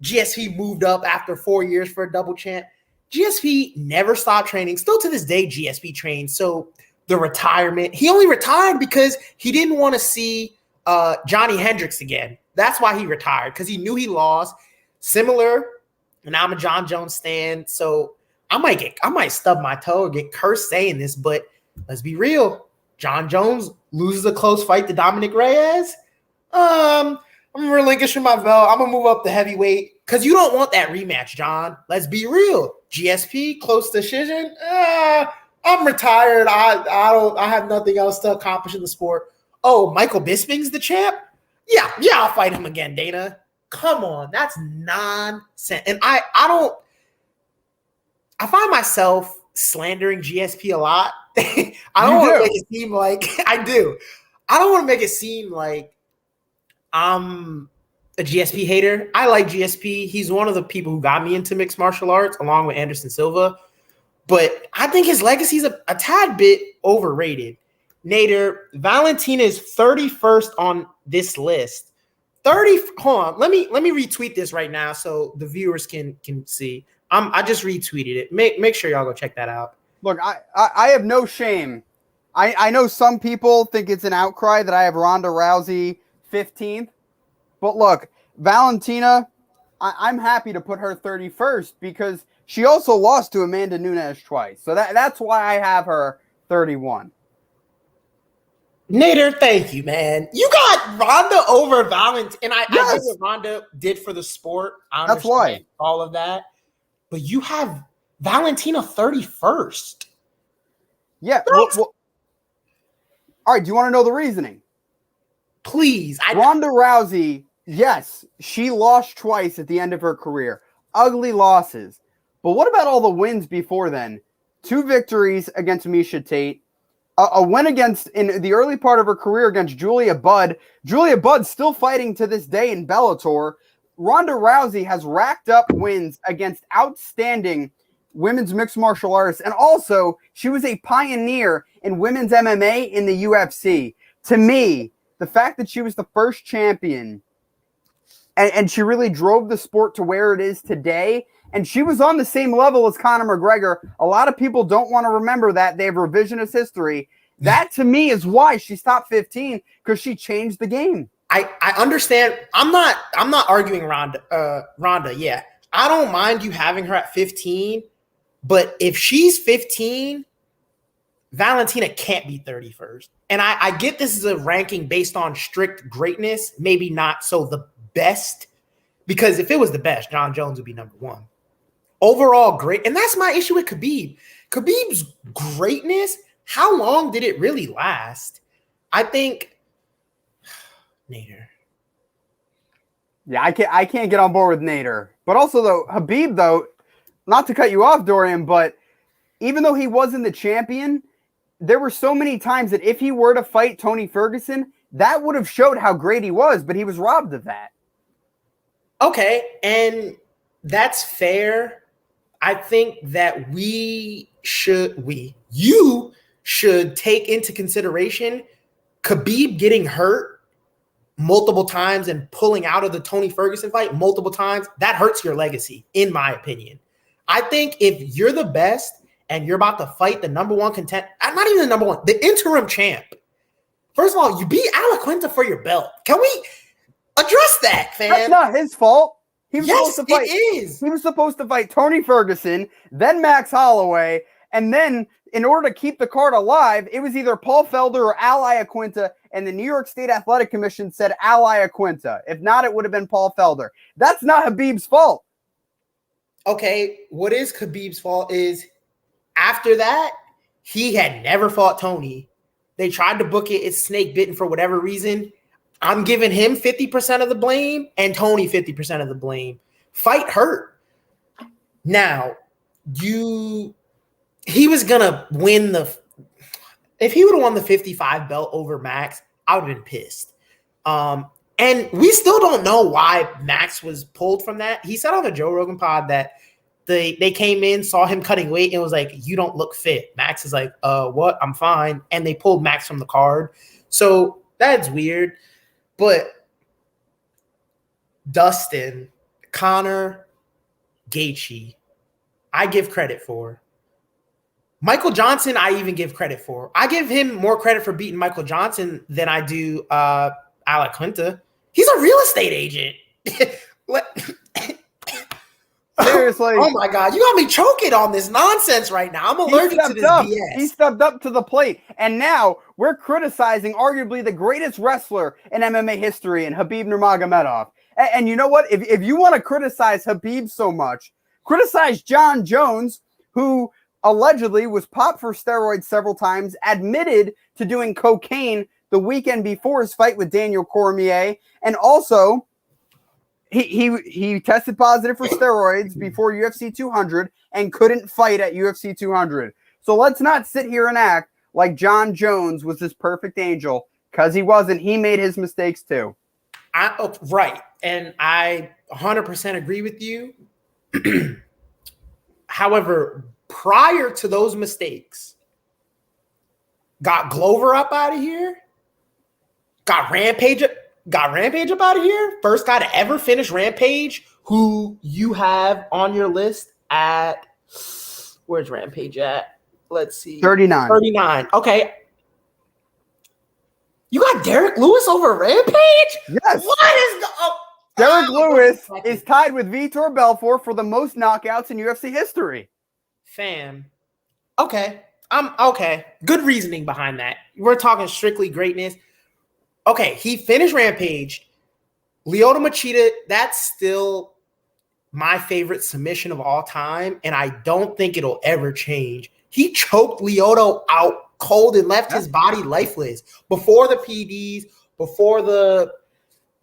GSP moved up after 4 years for a double champ. GSP never stopped training. Still to this day, GSP trains. So the retirement, he only retired because he didn't want to see Johnny Hendricks again. That's why he retired, because he knew he lost. Similar, and I'm a John Jones stan, so I might stub my toe or get cursed saying this, but let's be real. John Jones loses a close fight to Dominic Reyes. I'm relinquishing my belt. I'm gonna move up to heavyweight because you don't want that rematch, John. Let's be real. GSP close decision. I'm retired. I have nothing else to accomplish in the sport. Oh, Michael Bisping's the champ? Yeah, I'll fight him again, Dana. Come on, that's nonsense. And I find myself slandering GSP a lot. I don't want to make it seem like I do. I don't want to make it seem like I'm a GSP hater. I like GSP. He's one of the people who got me into mixed martial arts, along with Anderson Silva. But I think his legacy is a tad bit overrated. Nader, Valentina is 31st on this list. Hold on. Let me retweet this right now so the viewers can see. I just retweeted it. Make sure y'all go check that out. Look, I have no shame. I know some people think it's an outcry that I have Ronda Rousey 15th. But look, Valentina, I'm happy to put her 31st because she also lost to Amanda Nunes twice. So that's why I have her 31. Nader, thank you, man. You got Ronda over Valentina. And I get what Ronda did for the sport. I understand that's why. All of that. But you have Valentina 31st. Yeah. Well, all right, do you want to know the reasoning? Please. Ronda Rousey, yes, she lost twice at the end of her career. Ugly losses. But what about all the wins before then? 2 victories against Miesha Tate. A win in the early part of her career against Julia Budd. Julia Budd still fighting to this day in Bellator. Ronda Rousey has racked up wins against outstanding women's mixed martial artists. And also, she was a pioneer in women's MMA in the UFC. To me, the fact that she was the first champion and she really drove the sport to where it is today, and she was on the same level as Conor McGregor. A lot of people don't want to remember that. They have revisionist history. That, to me, is why she's top 15, because she changed the game. I understand. I'm not arguing Ronda. Yeah, I don't mind you having her at 15, but if she's 15, Valentina can't be 31st. And I get this is a ranking based on strict greatness, maybe not so the best, because if it was the best, John Jones would be number 1. Overall great, and that's my issue with Khabib. Khabib's greatness, how long did it really last? I think, Nader, Yeah, I can't get on board with Nader. But also, though, Khabib, though, not to cut you off, Dorian, but even though he wasn't the champion, there were so many times that if he were to fight Tony Ferguson, that would have showed how great he was, but he was robbed of that. Okay, and that's fair. I think that you should take into consideration Khabib getting hurt multiple times and pulling out of the Tony Ferguson fight multiple times. That hurts your legacy, in my opinion. I think if you're the best and you're about to fight the number one contender, not even the number one, the interim champ. First of all, you beat Quinta for your belt. Can we address that, fam? That's not his fault. He was Yes, supposed to fight. it is. He was supposed to fight Tony Ferguson, then Max Holloway, and then in order to keep the card alive, it was either Paul Felder or Al Iaquinta, and the New York State Athletic Commission said Al Iaquinta. If not, it would have been Paul Felder. That's not Khabib's fault. Okay, what is Khabib's fault is after that, he had never fought Tony. They tried to book it. It's snake bitten for whatever reason. I'm giving him 50% of the blame and Tony 50% of the blame. Fight hurt. Now, he was going to win if he would have won the 55 belt over Max, I would have been pissed. And we still don't know why Max was pulled from that. He said on the Joe Rogan pod that they came in, saw him cutting weight, and was like, "You don't look fit." Max is like, what? I'm fine. And they pulled Max from the card. So that's weird. But Dustin, Conor, Gaethje, I give credit for. Michael Johnson, I even give credit for. I give him more credit for beating Michael Johnson than I do Al Quinta. He's a real estate agent. Seriously. Oh my God. You got me choking on this nonsense right now. I'm allergic to this BS. He stepped up to the plate. And now we're criticizing arguably the greatest wrestler in MMA history in Khabib Nurmagomedov. And you know what? If you want to criticize Khabib so much, criticize John Jones, who allegedly was popped for steroids several times, admitted to doing cocaine the weekend before his fight with Daniel Cormier, and also he tested positive for steroids before UFC 200 and couldn't fight at UFC 200. So let's not sit here and act like John Jones was this perfect angel, because he wasn't. He made his mistakes too. Right. And I 100% agree with you. However, prior to those mistakes, got Glover up out of here, got Rampage up out of here. First guy to ever finish Rampage, who you have on your list at, where's Rampage at? Let's see. 39. 39. Okay. You got Derek Lewis over Rampage? Yes. What is the... Derek Lewis is tied with Vitor Belfort for the most knockouts in UFC history. Fam. Okay. Okay. Good reasoning behind that. We're talking strictly greatness. Okay, he finished Rampage. Lyoto Machida, that's still my favorite submission of all time, and I don't think it'll ever change. He choked Lyoto out cold and left his body lifeless before the PDs, before the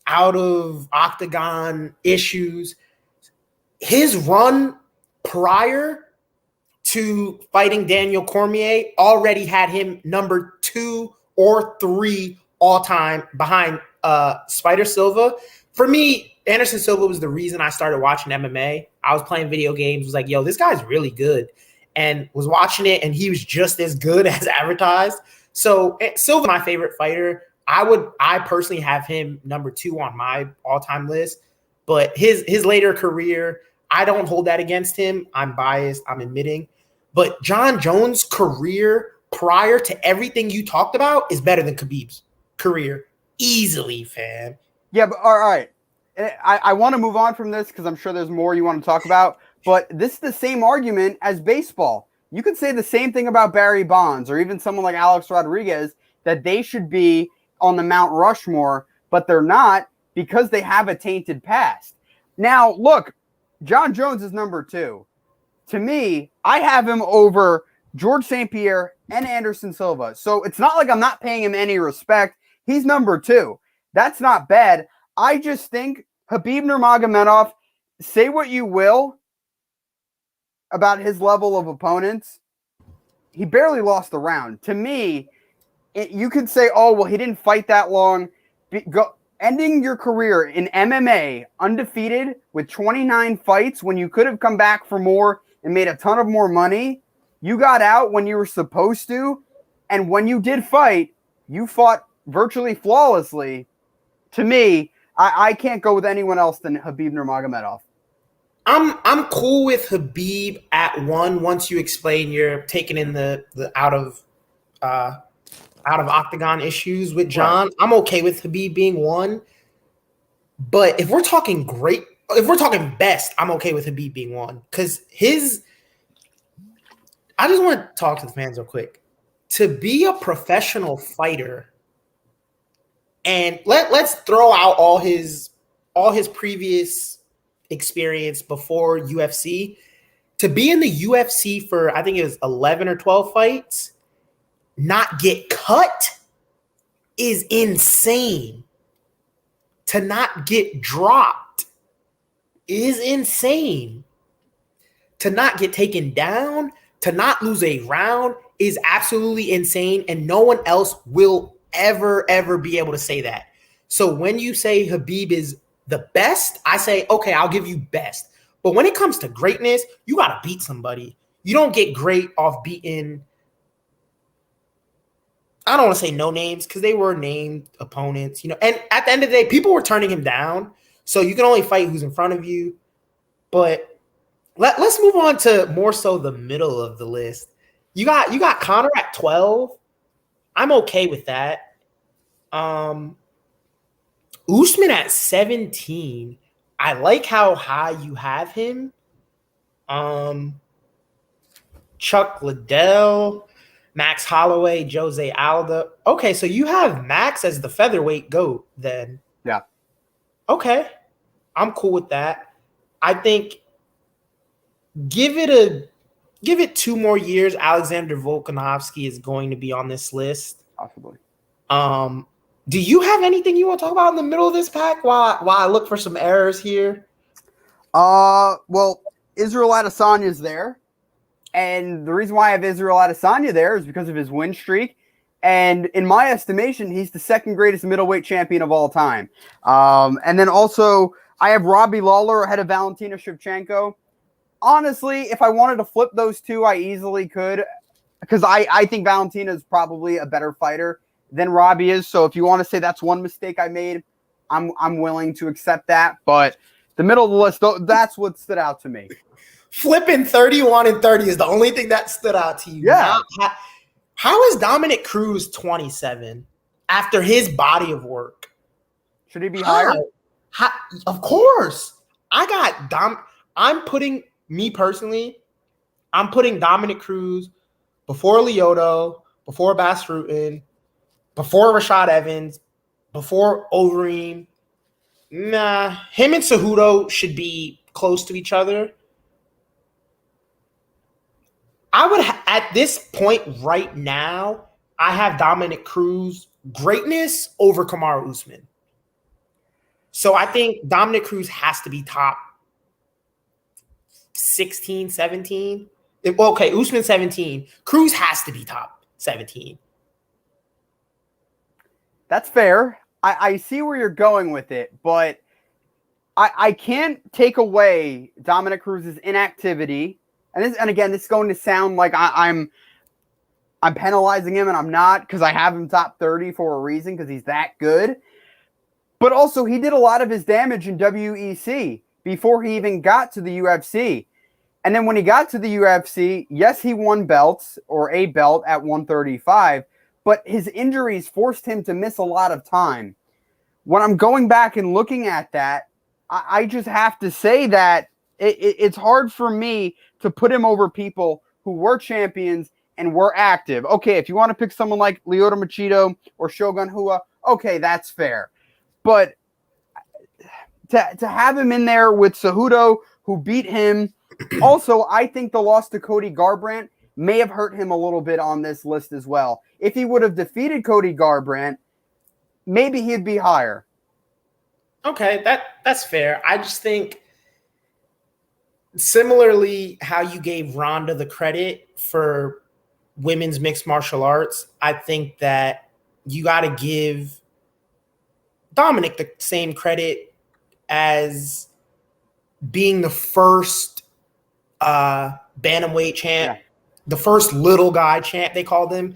out of octagon issues. His run prior to fighting Daniel Cormier already had him number 2 or 3 all time behind Spider Silva. For me, Anderson Silva was the reason I started watching MMA. I was playing video games, was like, yo, this guy's really good, and was watching it, and he was just as good as advertised. So Silva, my favorite fighter. I personally have him number 2 on my all-time list, but his later career, I don't hold that against him. I'm biased, I'm admitting. But John Jones' career prior to everything you talked about is better than Khabib's career. Easily, fam. Yeah, but all right. I want to move on from this because I'm sure there's more you want to talk about, but this is the same argument as baseball. You could say the same thing about Barry Bonds or even someone like Alex Rodriguez, that they should be on the Mount Rushmore, but they're not because they have a tainted past. Now, look, John Jones is number 2. To me, I have him over George St. Pierre and Anderson Silva. So it's not like I'm not paying him any respect. He's number 2. That's not bad. I just think Khabib Nurmagomedov, say what you will about his level of opponents, he barely lost the round. To me, you could say, oh, well, he didn't fight that long. Ending your career in MMA undefeated with 29 fights when you could have come back for more and made a ton of more money. You got out when you were supposed to. And when you did fight, you fought virtually flawlessly. To me, I can't go with anyone else than Khabib Nurmagomedov. I'm cool with Khabib at 1 once you explain you're taking in the out of octagon issues with John. Right. I'm okay with Khabib being 1. But if we're talking best, I'm okay with Khabib being 1. Because I just want to talk to the fans real quick. To be a professional fighter, and let's throw out all his previous experience before UFC. To be in the UFC for, I think it was 11 or 12 fights, not get cut is insane. To not get dropped is insane. To not get taken down, to not lose a round is absolutely insane, and no one else will ever be able to say that. So when you say Khabib is the best, I say, okay, I'll give you best. But when it comes to greatness, you got to beat somebody. You don't get great off beating, I don't want to say no names because they were named opponents, and at the end of the day, people were turning him down. So you can only fight who's in front of you. But let's move on to more so the middle of the list. You got Conor at 12. I'm okay with that. Usman at 17. I like how high you have him. Chuck Liddell, Max Holloway, Jose Aldo. Okay, so you have Max as the featherweight GOAT then. Yeah. Okay. I'm cool with that. I think give it 2 more years. Alexander Volkanovski is going to be on this list. Possibly. Do you have anything you want to talk about in the middle of this pack while I look for some errors here? Well, Israel Adesanya is there. And the reason why I have Israel Adesanya there is because of his win streak. And in my estimation, he's the 2nd greatest middleweight champion of all time. And then also, I have Robbie Lawler ahead of Valentina Shevchenko. Honestly, if I wanted to flip those two, I easily could. Because I think Valentina is probably a better fighter than Robbie is. So if you want to say that's one mistake I made, I'm willing to accept that. But the middle of the list, that's what stood out to me. Flipping 31 and 30 is the only thing that stood out to you. Yeah. How is Dominic Cruz 27 after his body of work? Should he be higher? Of course. I'm putting Dominic Cruz before Lyoto, before Bas Rutten, before Rashad Evans, before Overeem. Nah, him and Cejudo should be close to each other. I would, at this point right now, I have Dominic Cruz greatness over Kamaru Usman. So I think Dominic Cruz has to be top 16, 17. Okay, Usman 17. Cruz has to be top 17. That's fair. I see where you're going with it, but I can't take away Dominic Cruz's inactivity. And again, this is going to sound like I'm penalizing him, and I'm not, because I have him top 30 for a reason, because he's that good. But also, he did a lot of his damage in WEC before he even got to the UFC. And then when he got to the UFC, yes, he won belts, or a belt at 135, but his injuries forced him to miss a lot of time. When I'm going back and looking at that, I just have to say that it's hard for me to put him over people who were champions and were active. Okay, if you want to pick someone like Lyoto Machida or Shogun Rua, okay, that's fair. But to have him in there with Cejudo, who beat him, also, I think the loss to Cody Garbrandt may have hurt him a little bit on this list as well. If he would have defeated Cody Garbrandt, maybe he'd be higher. Okay, that's fair. I just think similarly how you gave Ronda the credit for women's mixed martial arts, I think that you got to give Dominic the same credit as being the first bantamweight champ, the first little guy champ, they called him.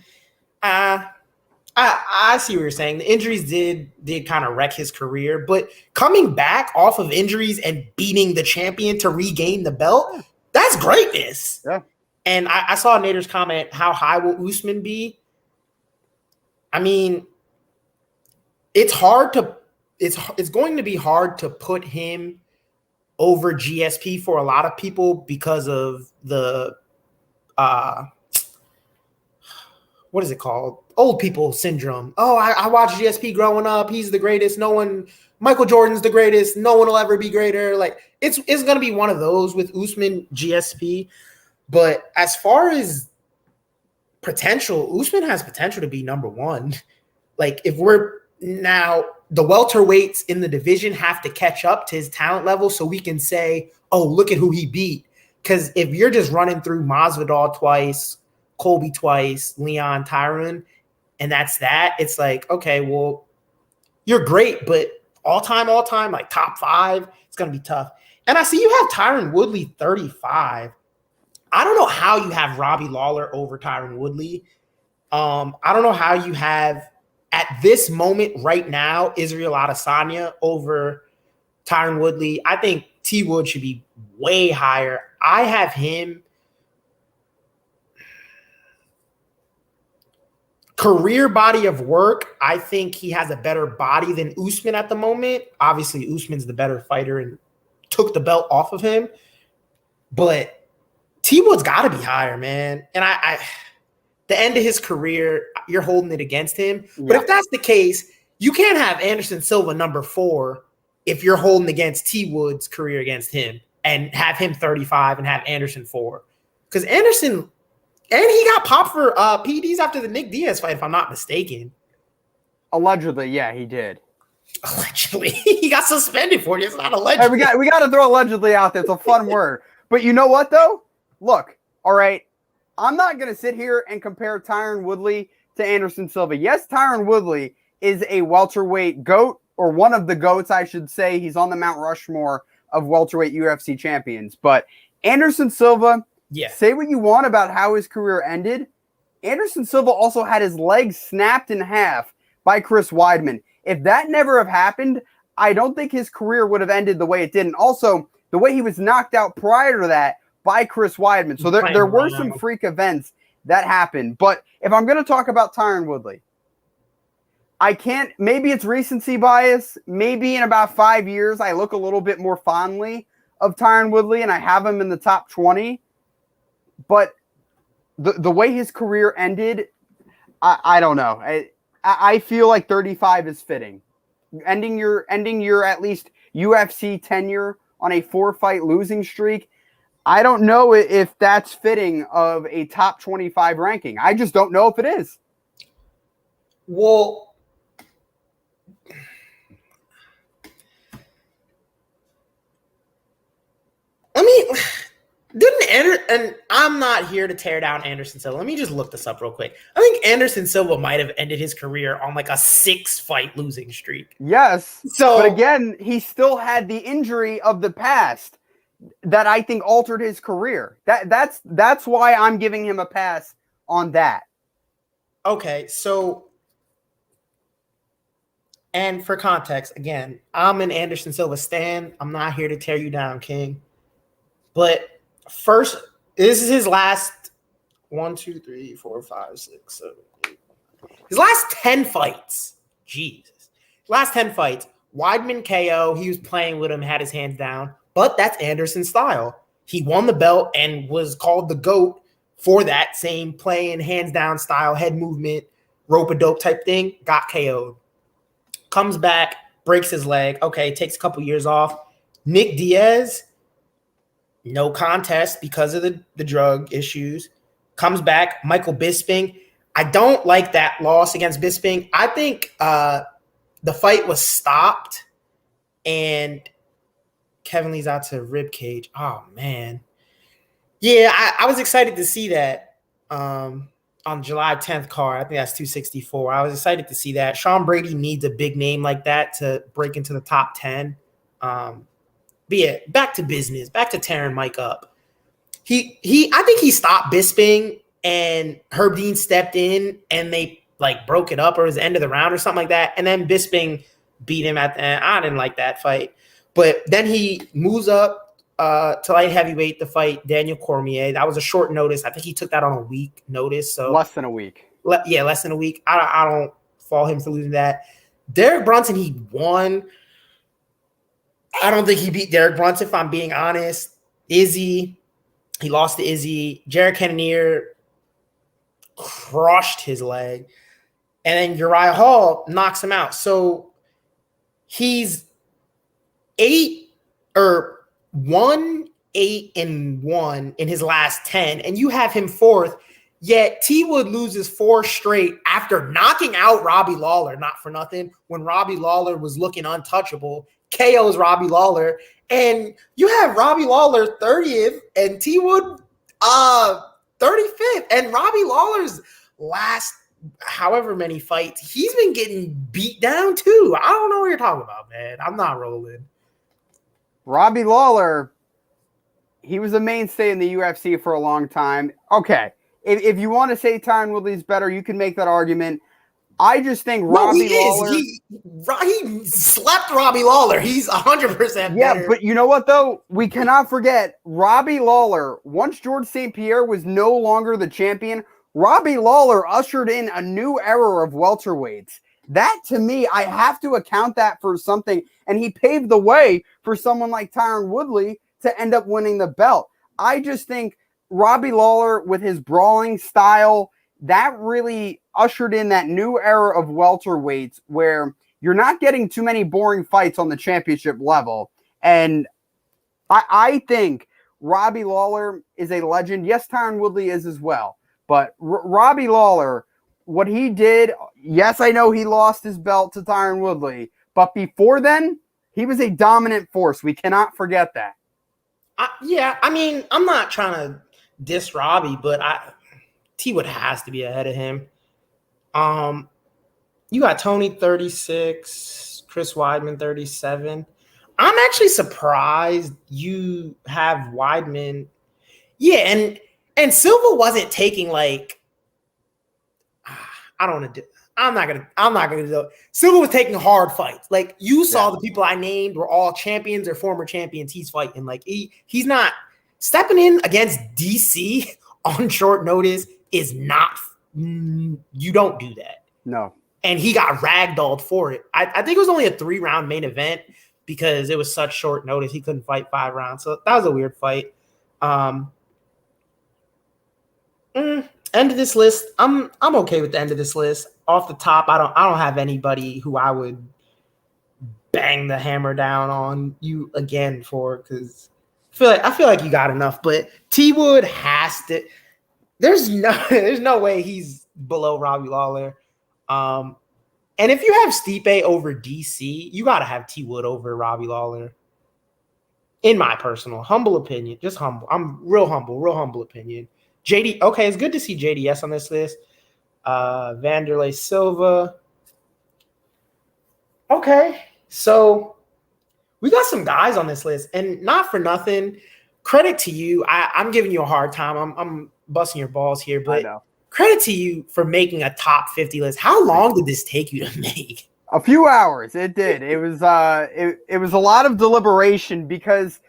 I see what you're saying. The injuries did kind of wreck his career, but coming back off of injuries and beating the champion to regain the belt, that's greatness. Yeah. And I saw Nader's comment, how high will Usman be? I mean, it's going to be hard to put him over GSP for a lot of people because of the what is it called? Old people syndrome. Oh, I watched GSP growing up. He's the greatest. Michael Jordan's the greatest. No one will ever be greater. Like it's going to be one of those with Usman GSP. But as far as potential, Usman has potential to be number one. Like if we're now, the welterweights in the division have to catch up to his talent level so we can say, oh, look at who he beat. Because if you're just running through Masvidal twice, Colby twice, Leon, Tyron, and that's that, it's like, okay, well, you're great, but all-time, like top 5, it's going to be tough. And I see you have Tyron Woodley 35. I don't know how you have Robbie Lawler over Tyron Woodley. I don't know how you have, at this moment right now, Israel Adesanya over Tyron Woodley. I think T Wood should be way higher. I have him career body of work. I think he has a better body than Usman at the moment. Obviously, Usman's the better fighter and took the belt off of him. But T Wood's got to be higher, man. And I the end of his career, you're holding it against him. Yeah. But if that's the case, you can't have Anderson Silva number 4 if you're holding against T Wood's career against him and have him 35 and have Anderson 4. Because Anderson, and he got popped for PEDs after the Nick Diaz fight, if I'm not mistaken. Allegedly, yeah, he did. Allegedly. He got suspended for it. It's not allegedly. Hey, we got to throw allegedly out there. It's a fun word. But you know what, though? Look, all right, I'm not going to sit here and compare Tyron Woodley to Anderson Silva. Yes, Tyron Woodley is a welterweight GOAT, or one of the GOATs, I should say. He's on the Mount Rushmore of welterweight UFC champions. But Anderson Silva, say what you want about how his career ended. Anderson Silva also had his legs snapped in half by Chris Weidman. If that never have happened, I don't think his career would have ended the way it did. And also, the way he was knocked out prior to that by Chris Weidman. So there were some freak events that happened. But if I'm going to talk about Tyron Woodley, I can't, maybe it's recency bias. Maybe in about 5 years, I look a little bit more fondly of Tyron Woodley and I have him in the top 20. But the way his career ended, I don't know. I feel like 35 is fitting. Ending your at least UFC tenure on a 4-fight losing streak, I don't know if that's fitting of a top 25 ranking. I just don't know if it is. Well, I mean, and I'm not here to tear down Anderson Silva. Let me just look this up real quick. I think Anderson Silva might have ended his career on like a 6-fight losing streak. Yes. But again, he still had the injury of the past that I think altered his career. That's why I'm giving him a pass on that. Okay, so, and for context, again, I'm an Anderson Silva stan. I'm not here to tear you down, King. But first, this is his last 1, 2, 3, 4, 5, 6, 7, 8. His last 10 fights. Jesus. Last 10 fights. Weidman KO. He was playing with him, had his hands down. But that's Anderson's style. He won the belt and was called the GOAT for that same playing hands down style, head movement, rope-a-dope type thing. Got KO'd. Comes back, breaks his leg. Okay, takes a couple years off. Nick Diaz, no contest because of the drug issues. Comes back. Michael Bisping. I don't like that loss against Bisping. I think the fight was stopped. and Kevin Lee's out to rib cage. Oh man. Yeah, I was excited to see that on July 10th card. I think that's 264. I was excited to see that. Sean Brady needs a big name like that to break into the top 10. But yeah, back to business, back to tearing Mike up. I think he stopped Bisping and Herb Dean stepped in and they like broke it up, or it was the end of the round or something like that. And then Bisping beat him at the end. I didn't like that fight. But then he moves up to light heavyweight to fight Daniel Cormier. That was a short notice. I think he took that on a week notice. So less than a week. Less than a week. I don't fault him for losing that. Derek Brunson, he won. I don't think he beat Derek Brunson, if I'm being honest. Izzy, he lost to Izzy. Jared Cannonier crushed his leg. And then Uriah Hall knocks him out. So he's 1-8-1 in his last 10, and you have him fourth. Yet T Wood loses 4 straight after knocking out Robbie Lawler, not for nothing, when Robbie Lawler was looking untouchable. KOs Robbie Lawler, and you have Robbie Lawler 30th and T Wood 35th. And Robbie Lawler's last however many fights, he's been getting beat down too. I don't know what you're talking about, man. I'm not rolling. Robbie Lawler, he was a mainstay in the UFC for a long time. Okay, if you want to say Tyron Woodley's better, you can make that argument. I just think Robbie Lawler... He slept Robbie Lawler. He's 100% better. Yeah, but you know what, though? We cannot forget, Robbie Lawler, once George St. Pierre was no longer the champion, Robbie Lawler ushered in a new era of welterweights. That, to me, I have to account that for something. And he paved the way for someone like Tyron Woodley to end up winning the belt. I just think Robbie Lawler, with his brawling style, that really ushered in that new era of welterweights where you're not getting too many boring fights on the championship level. And I think Robbie Lawler is a legend. Yes, Tyron Woodley is as well. But Robbie Lawler, what he did, yes, I know he lost his belt to Tyron Woodley, but before then, he was a dominant force. We cannot forget that. Yeah, I mean, I'm not trying to diss Robbie, but T-Wood has to be ahead of him. You got Tony 36, Chris Weidman 37. I'm actually surprised you have Weidman. Yeah, and Silva wasn't taking like I'm not gonna do it. Silva was taking hard fights. Like you saw the people I named were all champions or former champions he's fighting. Like he's not stepping in against DC on short notice is not you don't do that. No. And he got ragdolled for it. I think it was only a 3-round main event because it was such short notice. He couldn't fight 5 rounds. So that was a weird fight. End of this list. I'm okay with the end of this list. Off the top, I don't have anybody who I would bang the hammer down on you again for, because I feel like you got enough. But T Wood has to. There's no way he's below Robbie Lawler. And if you have Stipe over DC, you got to have T Wood over Robbie Lawler. In my personal humble opinion, just humble. I'm real humble opinion. JD, okay, it's good to see JDS on this list. Vanderlei Silva. Okay, so we got some guys on this list, and not for nothing. Credit to you. I'm giving you a hard time. I'm busting your balls here, but credit to you for making a top 50 list. How long did this take you to make? A few hours. It did. It was it was a lot of deliberation because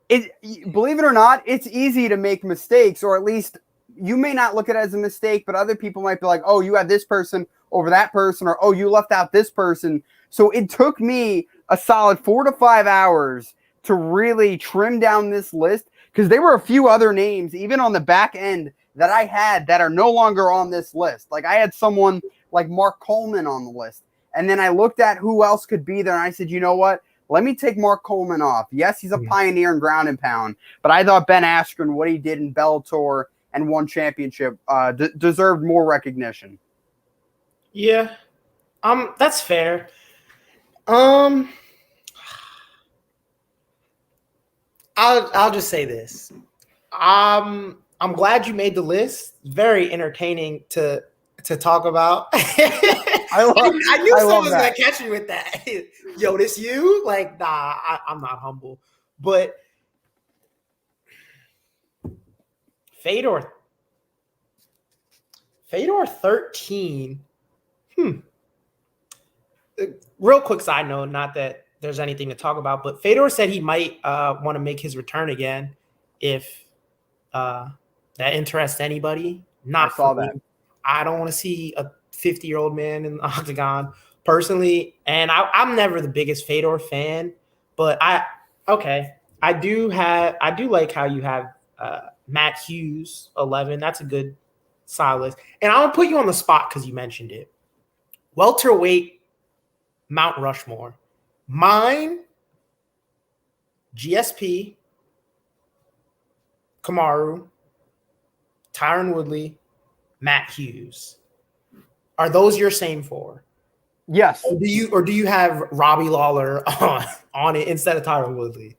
believe it or not, it's easy to make mistakes, or at least you may not look at it as a mistake, but other people might be like, oh, you had this person over that person, or oh, you left out this person. So it took me a solid 4 to 5 hours to really trim down this list, because there were a few other names, even on the back end, that I had that are no longer on this list. Like I had someone like Mark Coleman on the list. And then I looked at who else could be there, and I said, you know what? Let me take Mark Coleman off. Yes, he's a pioneer in ground and pound, but I thought Ben Askren, what he did in Bellator and won championship, deserved more recognition. Yeah, that's fair. I I'll just say this. I'm glad you made the list. Very entertaining to talk about. I knew someone was gonna catch me with that. Yo, this you? Like, nah, I'm not humble. But Fedor 13. Real quick side note, not that there's anything to talk about, but Fedor said he might want to make his return again if that interests anybody. Not I saw for me. that. I don't want to see a 50-year-old man in the octagon personally, and I'm never the biggest Fedor fan, but I do like how you have Matt Hughes 11. That's a good solid list, and I'm gonna put you on the spot because you mentioned it. Welterweight Mount Rushmore. Mine, GSP, Kamaru, Tyron Woodley, Matt Hughes. Are those your same four? Yes. Or do you have Robbie Lawler on it instead of Tyron Woodley?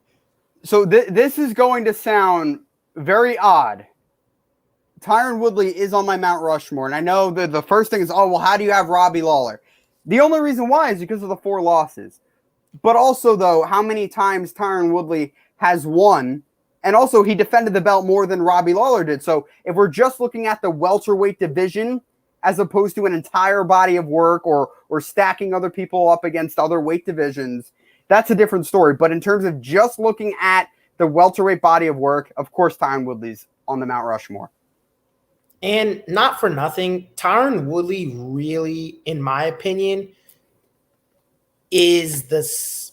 So this is going to sound very odd. Tyron Woodley is on my Mount Rushmore, and I know the first thing is, oh, well, how do you have Robbie Lawler? The only reason why is because of the 4 losses. But also, though, how many times Tyron Woodley has won, and also he defended the belt more than Robbie Lawler did. So if we're just looking at the welterweight division as opposed to an entire body of work or stacking other people up against other weight divisions, that's a different story. But in terms of just looking at the welterweight body of work, of course, Tyron Woodley's on the Mount Rushmore. And not for nothing, Tyron Woodley really, in my opinion, is this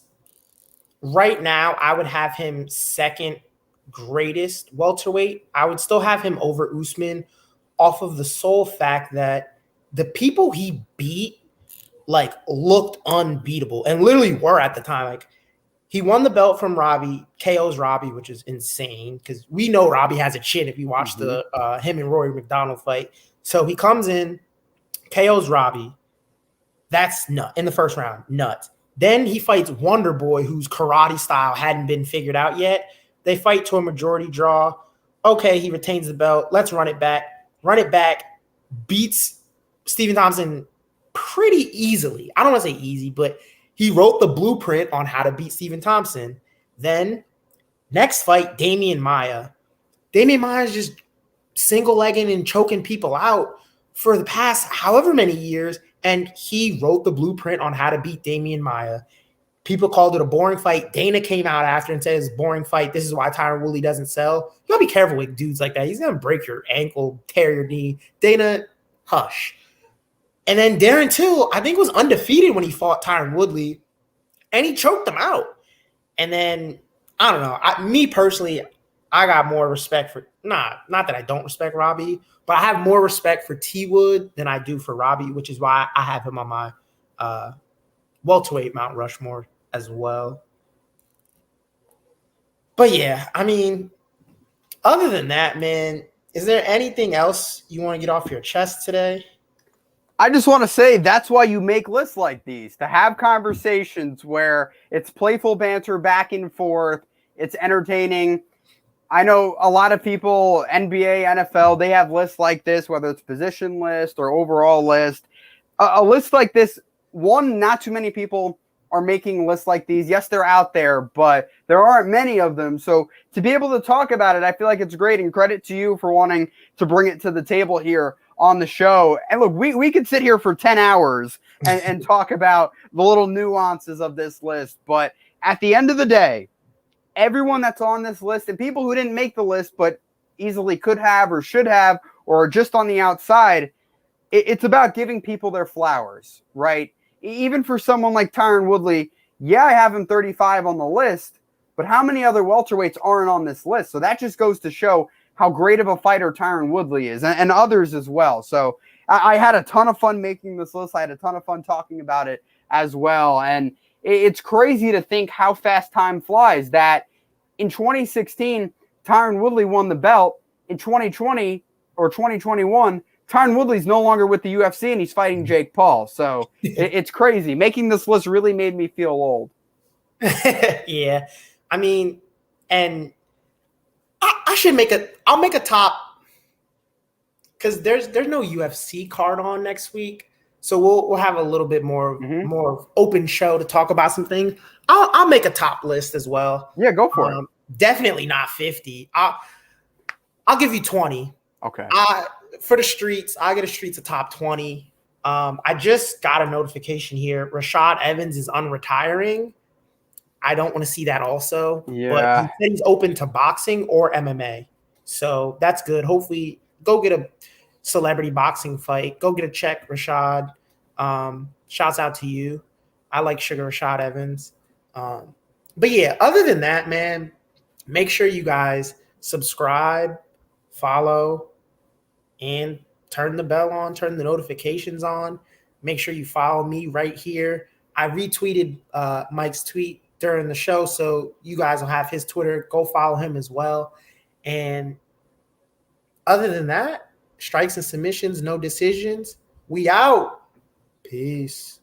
right now. I would have him second greatest welterweight. I would still have him over Usman off of the sole fact that the people he beat like looked unbeatable and literally were at the time. Like, he won the belt from Robbie, KO's Robbie, which is insane because we know Robbie has a chin if you watch the him and Rory McDonald fight. So he comes in, KO's Robbie. That's nut in the first round, nuts. Then he fights Wonder Boy, whose karate style hadn't been figured out yet. They fight to a majority draw. Okay, he retains the belt. Let's run it back. Run it back. Beats Stephen Thompson pretty easily. I don't want to say easy, but he wrote the blueprint on how to beat Stephen Thompson. Then next fight, Damian Maia. Damian Maia is just single-legging and choking people out for the past however many years, and he wrote the blueprint on how to beat Damian Maia. People called it a boring fight. Dana came out after and said it's a boring fight. This is why Tyron Woodley doesn't sell. You gotta be careful with dudes like that. He's gonna break your ankle, tear your knee. Dana, hush. And then Darren Till, I think, was undefeated when he fought Tyron Woodley, and he choked him out. And then, I don't know. Me personally, I got more respect for – not that I don't respect Robbie, but I have more respect for T-Wood than I do for Robbie, which is why I have him on my welterweight Mount Rushmore as well. But, yeah, I mean, other than that, man, is there anything else you want to get off your chest today? I just want to say that's why you make lists like these, to have conversations where it's playful banter back and forth. It's entertaining. I know a lot of people, NBA, NFL, they have lists like this, whether it's position list or overall list. A list like this, one, not too many people are making lists like these. Yes, they're out there, but there aren't many of them. So to be able to talk about it, I feel like it's great, and credit to you for wanting to bring it to the table here on the show. And look, we could sit here for 10 hours and talk about the little nuances of this list. But at the end of the day, everyone that's on this list and people who didn't make the list but easily could have or should have or are just on the outside, it's about giving people their flowers, right? Even for someone like Tyron Woodley, yeah, I have him 35 on the list, but how many other welterweights aren't on this list? So that just goes to show how great of a fighter Tyron Woodley is, and others as well. So I had a ton of fun making this list. I had a ton of fun talking about it as well. And it's crazy to think how fast time flies, that in 2016, Tyron Woodley won the belt. In 2020 or 2021, Tyron Woodley's no longer with the UFC, and he's fighting Jake Paul. So it's crazy. Making this list really made me feel old. Yeah. I mean, And I should I'll make a top, because there's no UFC card on next week. So we'll have a little bit more open show to talk about some things. I'll make a top list as well. Yeah, go for it. Definitely not 50. I'll give you 20. Okay. For the streets, I get a streets a top 20. I just got a notification here. Rashad Evans is unretiring. I don't want to see that also. Yeah. But he said he's open to boxing or MMA. So that's good. Hopefully, go get a celebrity boxing fight. Go get a check, Rashad. Shouts out to you. I like Sugar Rashad Evans. But yeah, other than that, man, make sure you guys subscribe, follow, and turn the bell on, turn the notifications on. Make sure you follow me right here. I retweeted Mike's tweet during the show, so you guys will have his Twitter. Go follow him as well. And other than that, strikes and submissions, no decisions. We out. Peace.